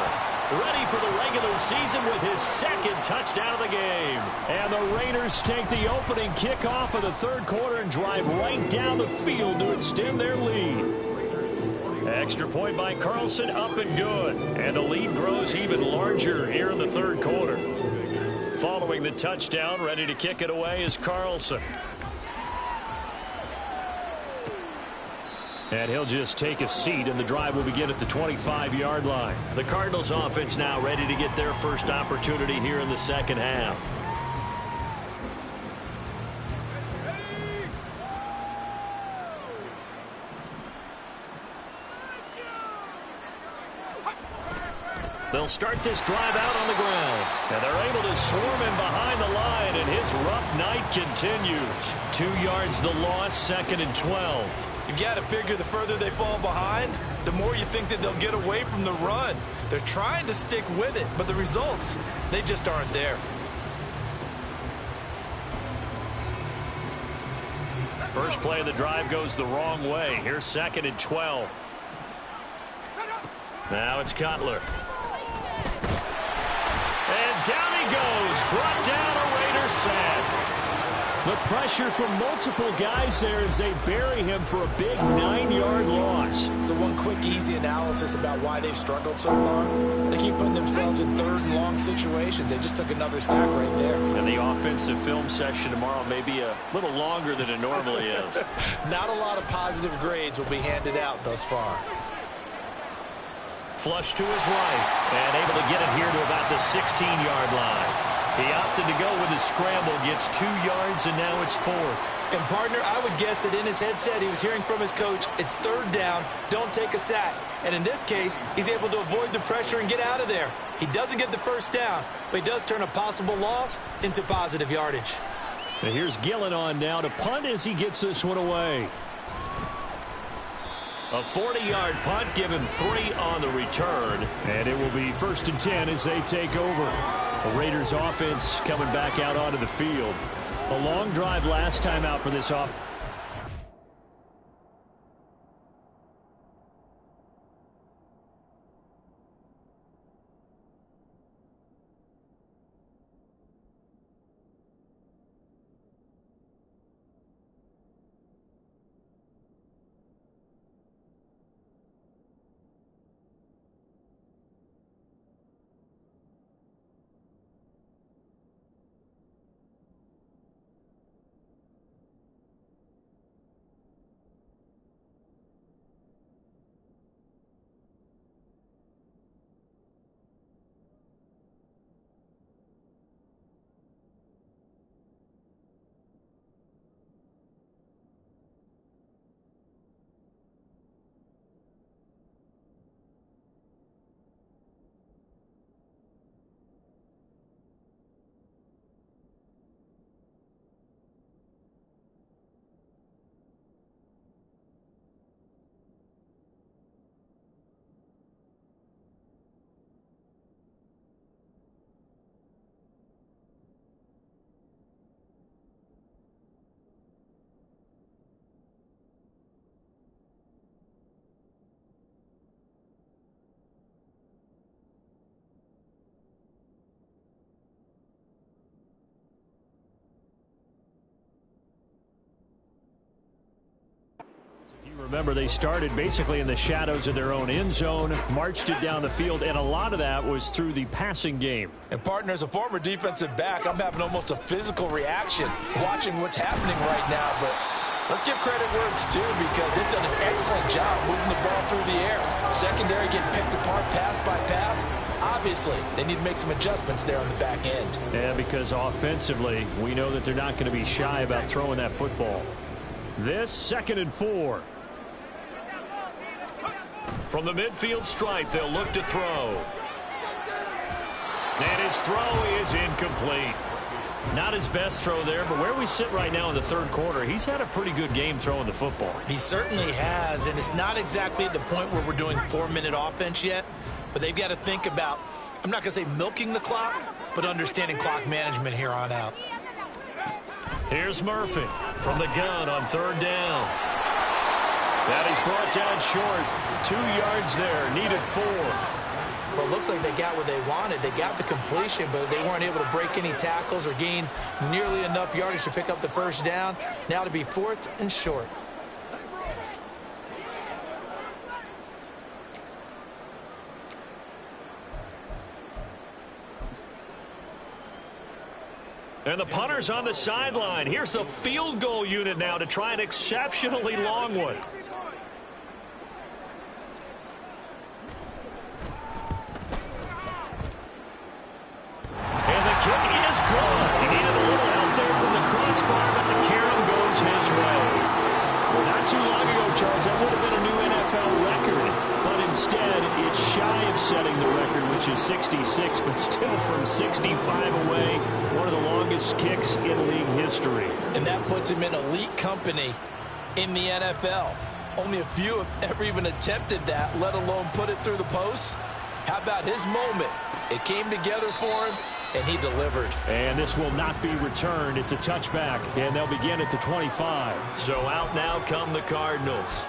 Ready for the regular season with his 2nd touchdown of the game. And the Raiders take the opening kickoff of the 3rd quarter and drive right down the field to extend their lead. Extra point by Carlson, up and good. And the lead grows even larger here in the 3rd quarter. Following the touchdown, ready to kick it away is Carlson. And he'll just take a seat, and the drive will begin at the 25-yard line. The Cardinals offense now ready to get their first opportunity here in the 2nd half. They'll start this drive out on the ground. And they're able to swarm him behind the line, and his rough night continues. 2 yards the loss, 2nd and 12.
You've got to figure the further they fall behind, the more you think that they'll get away from the run. They're trying to stick with it, but the results, they just aren't there.
First play of the drive goes the wrong way. Here's 2nd and 12. Now it's Cutler. And down he goes. Brought down a Raider sack. The pressure from multiple guys there as they bury him for a big 9-yard loss.
So one quick, easy analysis about why they've struggled so far. They keep putting themselves in 3rd and long situations. They just took another sack right there.
And the offensive film session tomorrow may be a little longer than it normally is.
Not a lot of positive grades will be handed out thus far.
Flush to his right, and able to get it here to about the 16-yard line. He opted to go with his scramble, gets 2 yards, and now it's 4th.
And, partner, I would guess that in his headset he was hearing from his coach, it's 3rd down, don't take a sack. And in this case, he's able to avoid the pressure and get out of there. He doesn't get the first down, but he does turn a possible loss into positive yardage.
And here's Gillen on now to punt as he gets this one away. A 40-yard punt, given 3 on the return. And it will be 1st and 10 as they take over. The Raiders offense coming back out onto the field. A long drive last time out for this offense. Remember, they started basically in the shadows of their own end zone, marched it down the field, and a lot of that was through the passing game.
And partner, as a former defensive back, I'm having almost a physical reaction watching what's happening right now. But let's give credit where it's due, because they've done an excellent job moving the ball through the air. Secondary getting picked apart pass by pass. Obviously, they need to make some adjustments there on the back end.
Yeah, because offensively, we know that they're not going to be shy about throwing that football. This 2nd and 4.
From the midfield stripe, they'll look to throw. And his throw is incomplete. Not his best throw there, but where we sit right now in the 3rd quarter, he's had a pretty good game throwing the football.
He certainly has, and it's not exactly at the point where we're doing 4-minute offense yet, but they've got to think about, I'm not going to say milking the clock, but understanding clock management here on out.
Here's Murphy from the gun on 3rd down. That is brought down short. 2 yards there, needed 4.
Well, it looks like they got what they wanted. They got the completion, but they weren't able to break any tackles or gain nearly enough yardage to pick up the 1st down. Now to be 4th and short.
And the punter's on the sideline. Here's the field goal unit now to try an exceptionally long one. And the kick is good. He needed a little help there from the crossbar, but the carom goes his way. Well, not too long ago, Charles, that would have been a new NFL record. But instead, it's shy of setting the record, which is 66, but still from 65 away. One of the longest kicks in league history.
And that puts him in elite company in the NFL. Only a few have ever even attempted that, let alone put it through the posts. How about his moment? It came together for him, and he delivered.
And this will not be returned. It's a touchback, and they'll begin at the 25.
So out now come the Cardinals.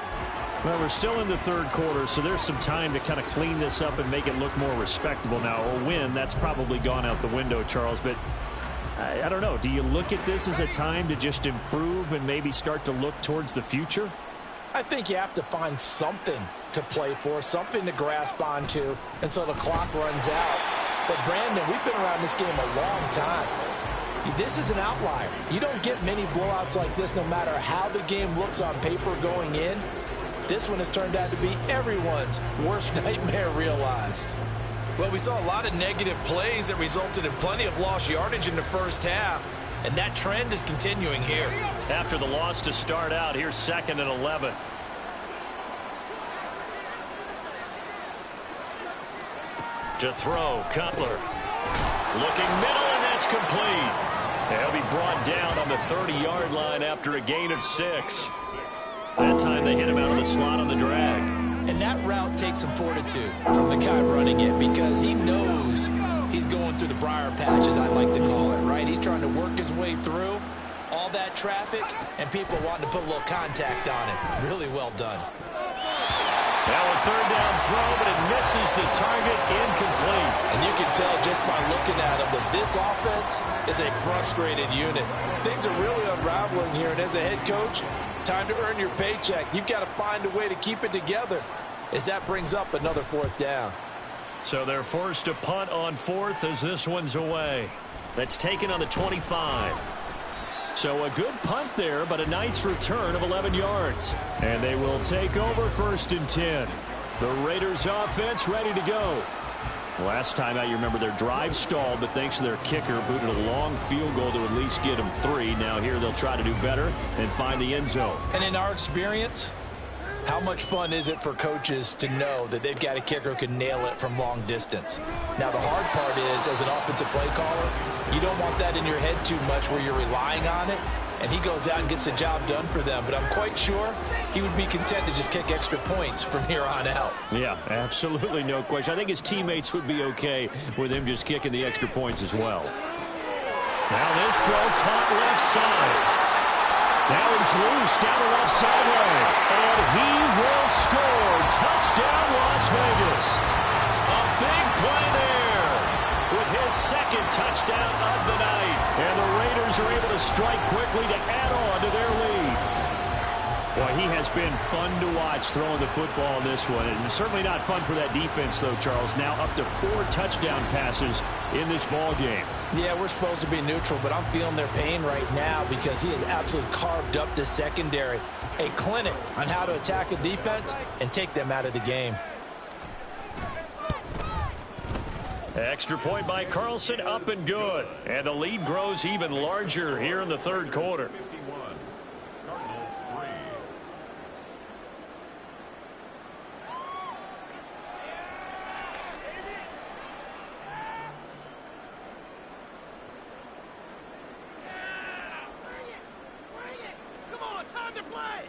Well, we're still in the 3rd quarter, so there's some time to kind of clean this up and make it look more respectable now. A win, that's probably gone out the window, Charles, but I don't know. Do you look at this as a time to just improve and maybe start to look towards the future?
I think you have to find something to play for, something to grasp onto until the clock runs out. But, Brandon, we've been around this game a long time. This is an outlier. You don't get many blowouts like this no matter how the game looks on paper going in. This one has turned out to be everyone's worst nightmare realized. Well, we saw a lot of negative plays that resulted in plenty of lost yardage in the 1st half, and that trend is continuing here.
After the loss to start out, here's 2nd and 11. To throw, Cutler. Looking middle, and that's complete. They'll be brought down on the 30-yard line after a gain of 6. That time they hit him out of the slot on the drag.
And that route takes some fortitude from the guy running it, because he knows he's going through the briar patches, I like to call it, right? He's trying to work his way through all that traffic and people wanting to put a little contact on it. Really well done.
Now a 3rd down throw, but it misses the target, incomplete.
And you can tell just by looking at him that this offense is a frustrated unit. Things are really unraveling here, and as a head coach, time to earn your paycheck. You've got to find a way to keep it together as that brings up another 4th down.
So they're forced to punt on 4th as this one's away. That's taken on the 25. So a good punt there, but a nice return of 11 yards. And they will take over 1st and 10. The Raiders offense ready to go. Last time out, you remember their drive stalled, but thanks to their kicker, booted a long field goal to at least get them 3. Now here they'll try to do better and find the end zone.
And in our experience, how much fun is it for coaches to know that they've got a kicker who can nail it from long distance? Now, the hard part is, as an offensive play caller, you don't want that in your head too much where you're relying on it, and he goes out and gets the job done for them. But I'm quite sure he would be content to just kick extra points from here on out.
Yeah, absolutely no question. I think his teammates would be okay with him just kicking the extra points as well.
Now this throw caught left side. Now he's loose down the left sideline. And he will score. Touchdown, Las Vegas. A big play there with his 2nd touchdown of the night. And the Raiders are able to strike quickly to add on to their lead.
Well, he has been fun to watch throwing the football in this one. It's certainly not fun for that defense, though, Charles. Now up to 4 touchdown passes in this ball game.
Yeah, we're supposed to be neutral, but I'm feeling their pain right now because he has absolutely carved up this secondary. A clinic on how to attack a defense and take them out of the game.
Extra point by Carlson, up and good. And the lead grows even larger here in the third quarter.
Cardinals 3.
Come on, time to play.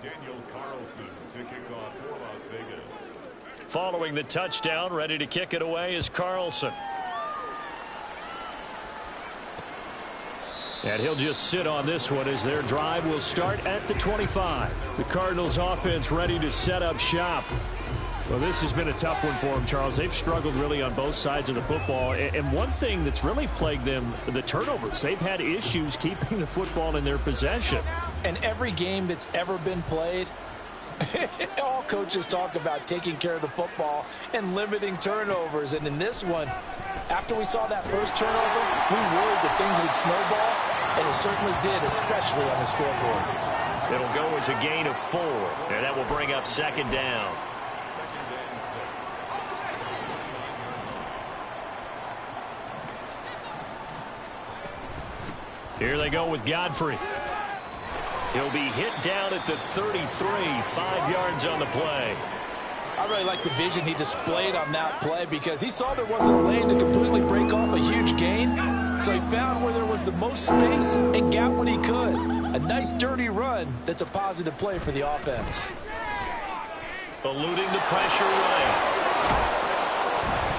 Daniel Carlson to kick off for Las Vegas.
Following the touchdown, ready to kick it away is Carlson. And he'll just sit on this one as their drive will start at the 25. The Cardinals offense ready to set up shop. Well, this has been a tough one for them, Charles. They've struggled really on both sides of the football. And one thing that's really plagued them, the turnovers. They've had issues keeping the football in their possession.
And every game that's ever been played, all coaches talk about taking care of the football and limiting turnovers. And in this one, after we saw that first turnover, we worried that things would snowball, and it certainly did, especially on the scoreboard.
It'll go as a gain of 4, and that will bring up second down. Here they go with Godfrey. He'll be hit down at the 33, 5 yards on the play.
I really like the vision he displayed on that play because he saw there wasn't a lane to completely break off a huge gain. So he found where there was the most space and got what he could. A nice dirty run that's a positive play for the offense.
Eluding the pressure right.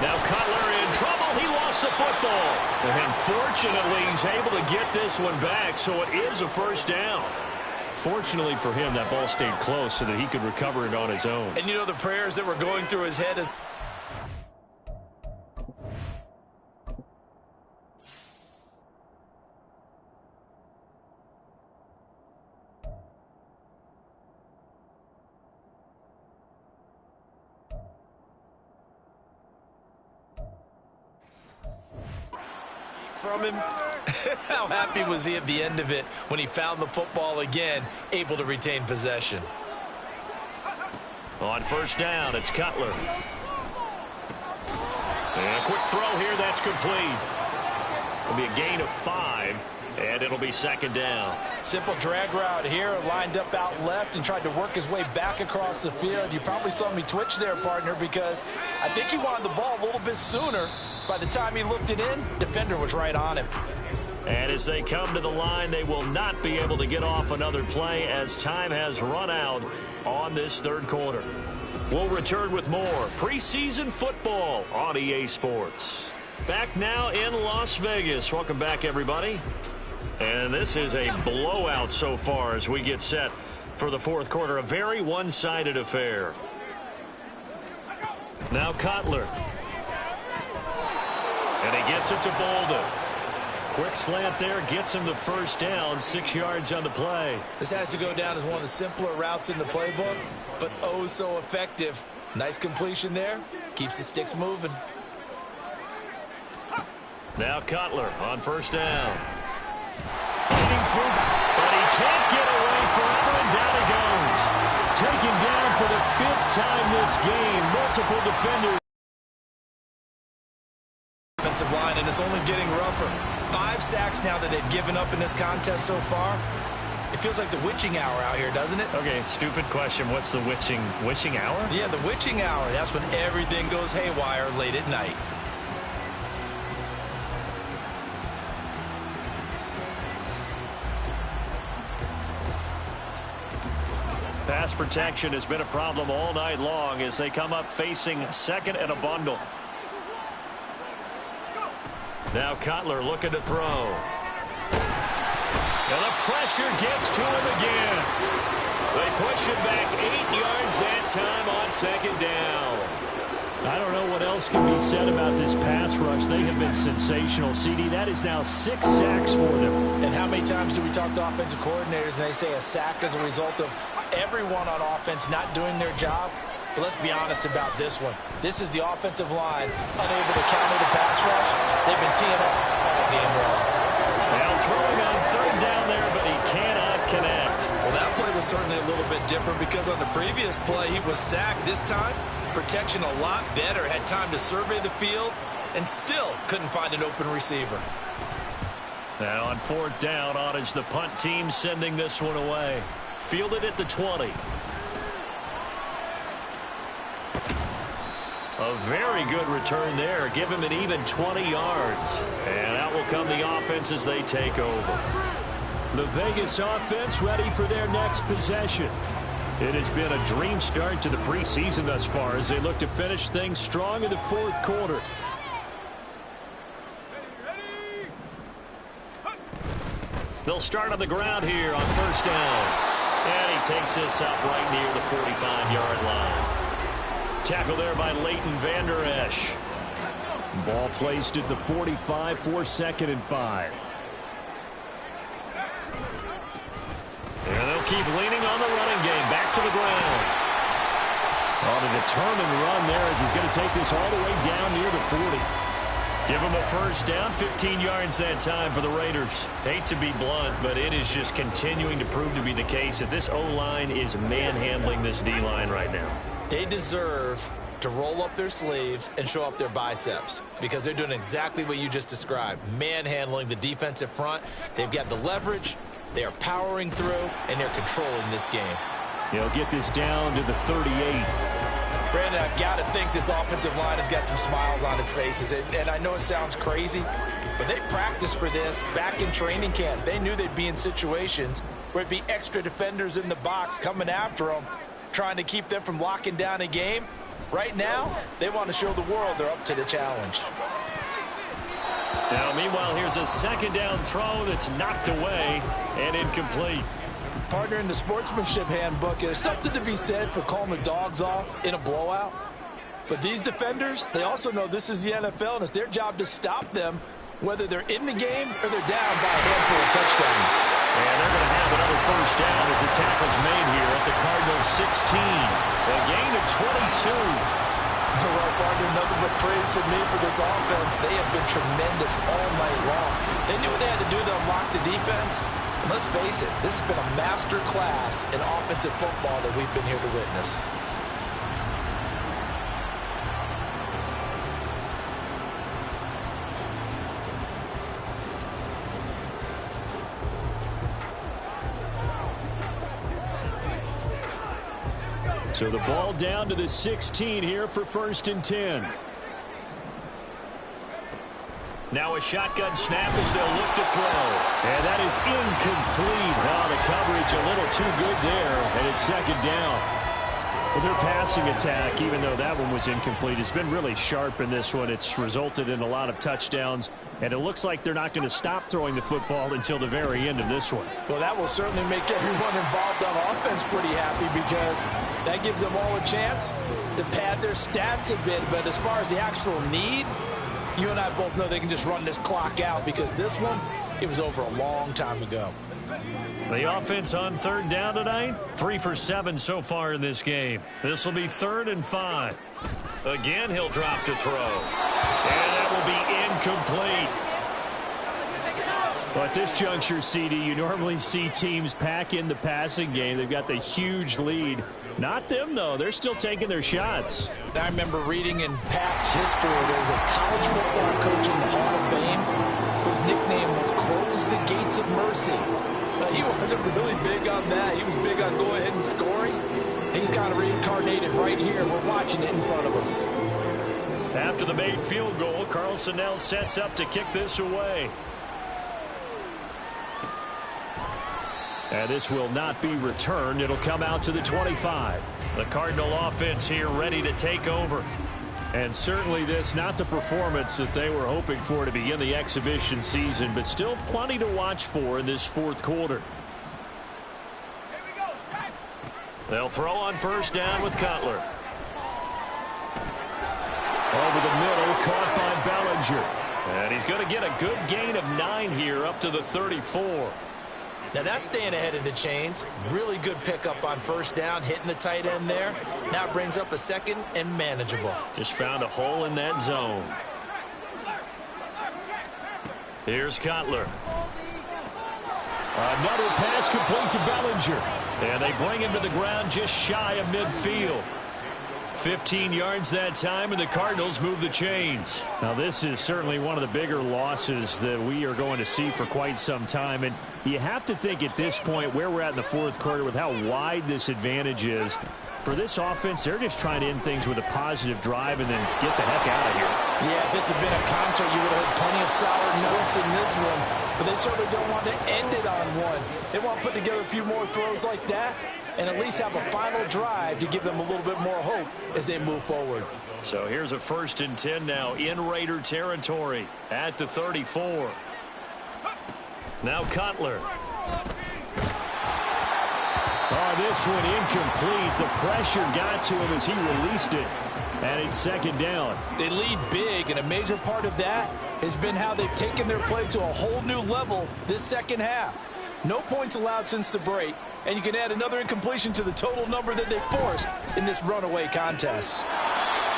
Now Cutler in trouble. He lost the football. And fortunately, he's able to get this one back, so it is a first down. Fortunately for him, that ball stayed close so that he could recover it on his own.
And you know the prayers that were going through his head as from him. How happy was he at the end of it when he found the football again, able to retain possession?
On first down, it's Cutler. And a quick throw here, that's complete. It'll be a gain of 5, and it'll be second down.
Simple drag route here, lined up out left and tried to work his way back across the field. You probably saw me twitch there, partner, because I think he wanted the ball a little bit sooner. By the time he looked it in, defender was right on him.
And as they come to the line, they will not be able to get off another play as time has run out on this third quarter. We'll return with more preseason football on EA Sports. Back now in Las Vegas. Welcome back, everybody. And this is a blowout so far as we get set for the fourth quarter. A very one-sided affair. Now Cutler. And he gets it to Bolden. Quick slant there, gets him the first down, 6 yards on the play.
This has to go down as one of the simpler routes in the playbook, but oh so effective. Nice completion there, keeps the sticks moving.
Now Cutler on first down. Fighting through, but he can't get away forever, and down he goes. Taken down for the 5th time this game, multiple defenders.
Offensive line, and it's only getting rougher. 5 sacks now that they've given up in this contest so far. It feels like the witching hour out here, doesn't it?
Okay, stupid question. What's the witching hour?
Yeah, the witching hour. That's when everything goes haywire late at night.
Pass protection has been a problem all night long as they come up facing second and a bundle. Now Cutler looking to throw. And the pressure gets to him again. They push him back 8 yards that time on second down. I don't know what else can be said about this pass rush. They have been sensational. CD, that is now 6 sacks for them.
And how many times do we talk to offensive coordinators and they say a sack as a result of everyone on offense not doing their job? But let's be honest about this one. This is the offensive line unable to counter the pass rush. They've been teeing off all game long.
Now throwing on third down there, but he cannot connect.
Well, that play was certainly a little bit different because on the previous play, he was sacked. This time, protection a lot better. Had time to survey the field and still couldn't find an open receiver.
Now on fourth down, on is the punt team sending this one away. Fielded at the 20. A very good return there. Give him an even 20 yards. And out will come the offense as they take over. The Vegas offense ready for their next possession. It has been a dream start to the preseason thus far as they look to finish things strong in the fourth quarter. They'll start on the ground here on first down. And he takes this up right near the 45-yard line. Tackle there by Leighton Vander Esch. Ball placed at the 45 for 2nd and 5. And they'll keep leaning on the running game. Back to the ground. On a determined run there as he's going to take this all the way down near the 40. Give him a first down, 15 yards that time for the Raiders. Hate to be blunt, but it is just continuing to prove to be the case that this O-line is manhandling this D-line right now.
They deserve to roll up their sleeves and show up their biceps because they're doing exactly what you just described, manhandling the defensive front. They've got the leverage, they are powering through, and they're controlling this game.
He'll get this down to the 38.
Brandon, I've got to think this offensive line has got some smiles on its faces. And I know it sounds crazy, but they practiced for this back in training camp. They knew they'd be in situations where it'd be extra defenders in the box coming after them, trying to keep them from locking down a game. Right now, they want to show the world they're up to the challenge.
Now, meanwhile, here's a second down throw that's knocked away and incomplete.
Partner, in the sportsmanship handbook, there's something to be said for calling the dogs off in a blowout. But these defenders, they also know this is the NFL, and it's their job to stop them, whether they're in the game or they're down by a handful of touchdowns.
And they're going to have another first down as the tackle's made here at the Cardinals 16. A gain of 22.
Well, partner, nothing but praise from me for this offense. They have been tremendous all night long. They knew what they had to do to unlock the defense. And let's face it, this has been a master class in offensive football that we've been here to witness.
So the ball down to the 16 here for 1st and 10. Now a shotgun snap as they'll look to throw. And that is incomplete. Wow, the coverage a little too good there, and it's 2nd down. Well, their passing attack, even though that one was incomplete, has been really sharp in this one. It's resulted in a lot of touchdowns, and it looks like they're not going to stop throwing the football until the very end of this one.
Well, that will certainly make everyone involved on offense pretty happy because that gives them all a chance to pad their stats a bit. But as far as the actual need, you and I both know they can just run this clock out because this one, it was over a long time ago.
The offense on 3rd down tonight, 3 for 7 so far in this game. This will be 3rd and 5. Again, he'll drop to throw. And that will be incomplete. Well, at this juncture, CD, you normally see teams pack in the passing game. They've got the huge lead. Not them, though. They're still taking their shots.
I remember reading in past history, there was a college football coach in the Hall of Fame whose nickname was Close the Gates of Mercy. He wasn't really big on that. He was big on go ahead and scoring. He's kind of reincarnated right here. We're watching it in front of us.
After the made field goal, Carlson now sets up to kick this away. And this will not be returned. It'll come out to the 25. The Cardinal offense here ready to take over. And certainly this, not the performance that they were hoping for to begin the exhibition season, but still plenty to watch for in this fourth quarter. They'll throw on 1st down with Cutler. Over the middle, caught by Bellinger. And he's going to get a good gain of 9 here up to the 34.
Now that's staying ahead of the chains. Really good pickup on 1st down, hitting the tight end there. Now it brings up a 2nd and manageable.
Just found a hole in that zone. Here's Cutler. Another pass complete to Bellinger. And they bring him to the ground just shy of midfield. 15 yards that time, and the Cardinals move the chains. Now, this is certainly one of the bigger losses that we are going to see for quite some time. And you have to think at this point where we're at in the fourth quarter with how wide this advantage is, For this offense, they're just trying to end things with a positive drive and then get the heck out of here.
Yeah, if this had been a concert, you would have heard plenty of sour notes in this one. But they certainly don't want to end it on one. They want to put together a few more throws like that and at least have a final drive to give them a little bit more hope as they move forward.
So here's a 1st and 10 now in Raider territory at the 34. Now Cutler.
Oh, this one incomplete. The pressure got to him as he released it. And it's 2nd down.
They lead big, and a major part of that has been how they've taken their play to a whole new level this second half. No points allowed since the break, and you can add another incompletion to the total number that they forced in this runaway contest.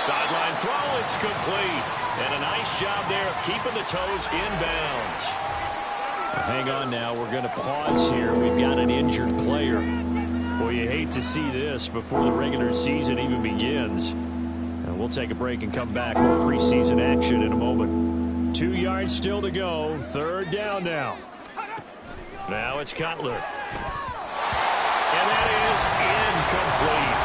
Sideline throw, it's complete. And a nice job there of keeping the toes inbounds.
Hang on now. We're going to pause here. We've got an injured player. Boy, you hate to see this before the regular season even begins. And we'll take a break and come back. More preseason action in a moment. 2 yards still to go. 3rd down now.
Now it's Cutler. And that is incomplete.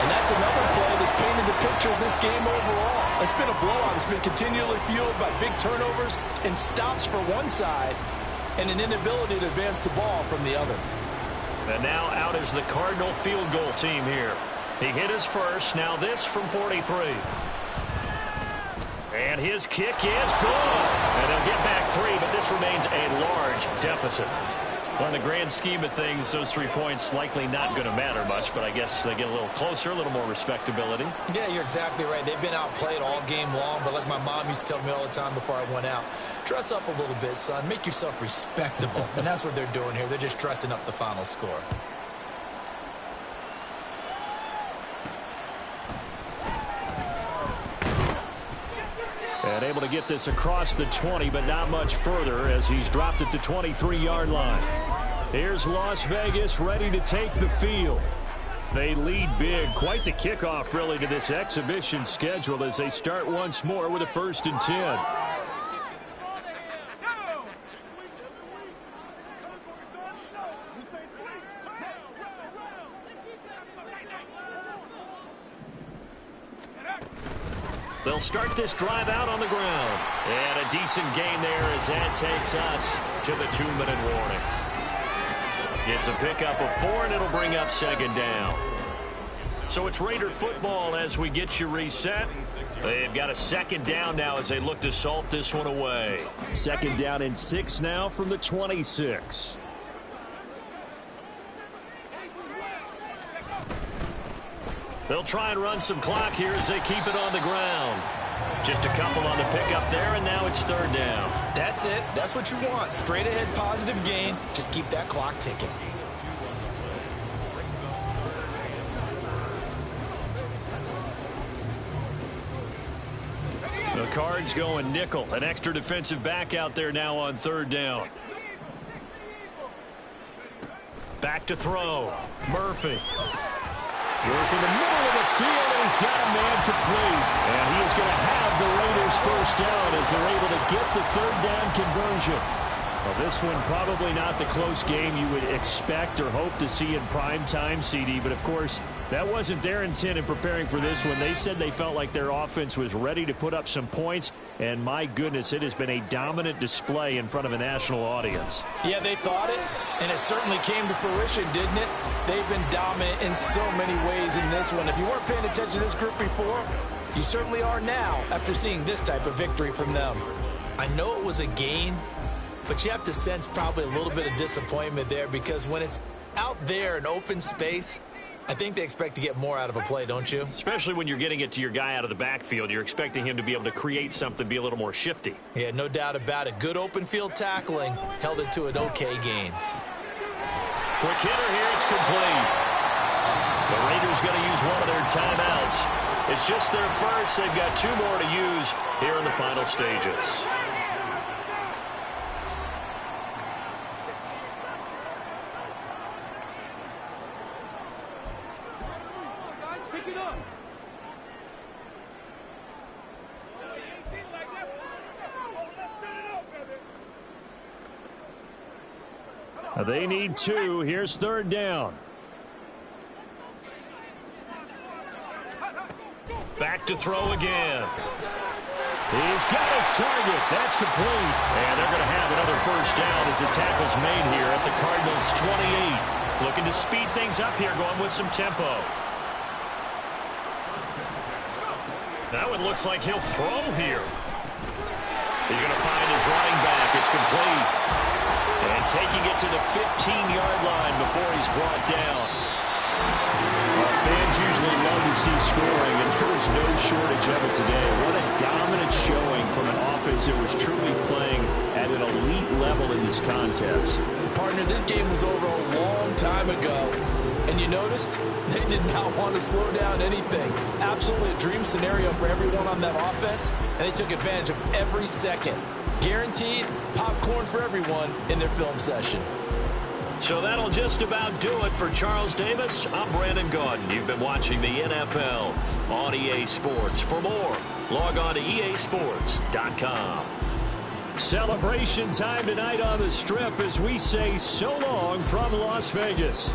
And that's another play that's painted the picture of this game overall. It's been a blowout. It's been continually fueled by big turnovers and stops for one side and an inability to advance the ball from the other.
And now out is the Cardinal field goal team here. He hit his first. Now this from 43. And his kick is good. And they'll get back 3, but this remains a large deficit. Well, in the grand scheme of things, those 3 points likely not going to matter much, but I guess they get a little closer, a little more respectability.
Yeah, you're exactly right. They've been outplayed all game long, but like my mom used to tell me all the time before I went out, dress up a little bit, son. Make yourself respectable. And that's what they're doing here. They're just dressing up the final score.
And able to get this across the 20, but not much further as he's dropped at the 23-yard line. Here's Las Vegas ready to take the field. They lead big. Quite the kickoff, really, to this exhibition schedule as they start once more with a 1st and 10.
They'll start this drive out on the ground. And a decent gain there as that takes us to the 2-minute warning. It's a pickup of 4, and it'll bring up 2nd down. So it's Raider football as we get you reset. They've got a 2nd down now as they look to salt this one away.
2nd down and 6 now from the 26.
They'll try and run some clock here as they keep it on the ground. Just a couple on the pickup there, and now it's 3rd down.
That's it. That's what you want. Straight ahead positive gain. Just keep that clock ticking.
The Cards going nickel. An extra defensive back out there now on 3rd down. Back to throw. Murphy.
Work in the middle of the field, and he's got a man complete. And he is going to have the Raiders 1st down as they're able to get the 3rd down conversion. Well, this one probably not the close game you would expect or hope to see in prime time, CD. But, of course, that wasn't their intent in preparing for this one. They said they felt like their offense was ready to put up some points. And, my goodness, it has been a dominant display in front of a national audience.
Yeah, they thought it, and it certainly came to fruition, didn't it? They've been dominant in so many ways in this one. If you weren't paying attention to this group before, you certainly are now after seeing this type of victory from them.
I know it was a gain, but you have to sense probably a little bit of disappointment there because when it's out there in open space, I think they expect to get more out of a play, don't you?
Especially when you're getting it to your guy out of the backfield. You're expecting him to be able to create something, be a little more shifty.
Yeah, no doubt about it. Good open field tackling held it to an okay gain.
Quick hitter here, it's complete. The Raiders going to use one of their timeouts. It's just their first. They've got 2 more to use here in the final stages.
They need 2. Here's 3rd down.
Back to throw again. He's got his target. That's complete. And they're going to have another first down as the tackle's made here at the Cardinals' 28. Looking to speed things up here, going with some tempo. That one looks like he'll throw here. He's going to find his running back. It's complete. And taking it to the 15-yard line before he's brought down.
Fans usually love to see scoring, and there was no shortage of it today. What a dominant showing from an offense that was truly playing at an elite level in this contest.
Partner, this game was over a long time ago. And you noticed they did not want to slow down anything. Absolutely a dream scenario for everyone on that offense, and they took advantage of every second. Guaranteed popcorn for everyone in their film session.
So that'll just about do it for Charles Davis. I'm Brandon Gaudin. You've been watching the NFL on EA Sports. For more, log on to easports.com.
Celebration time tonight on the Strip as we say so long from Las Vegas.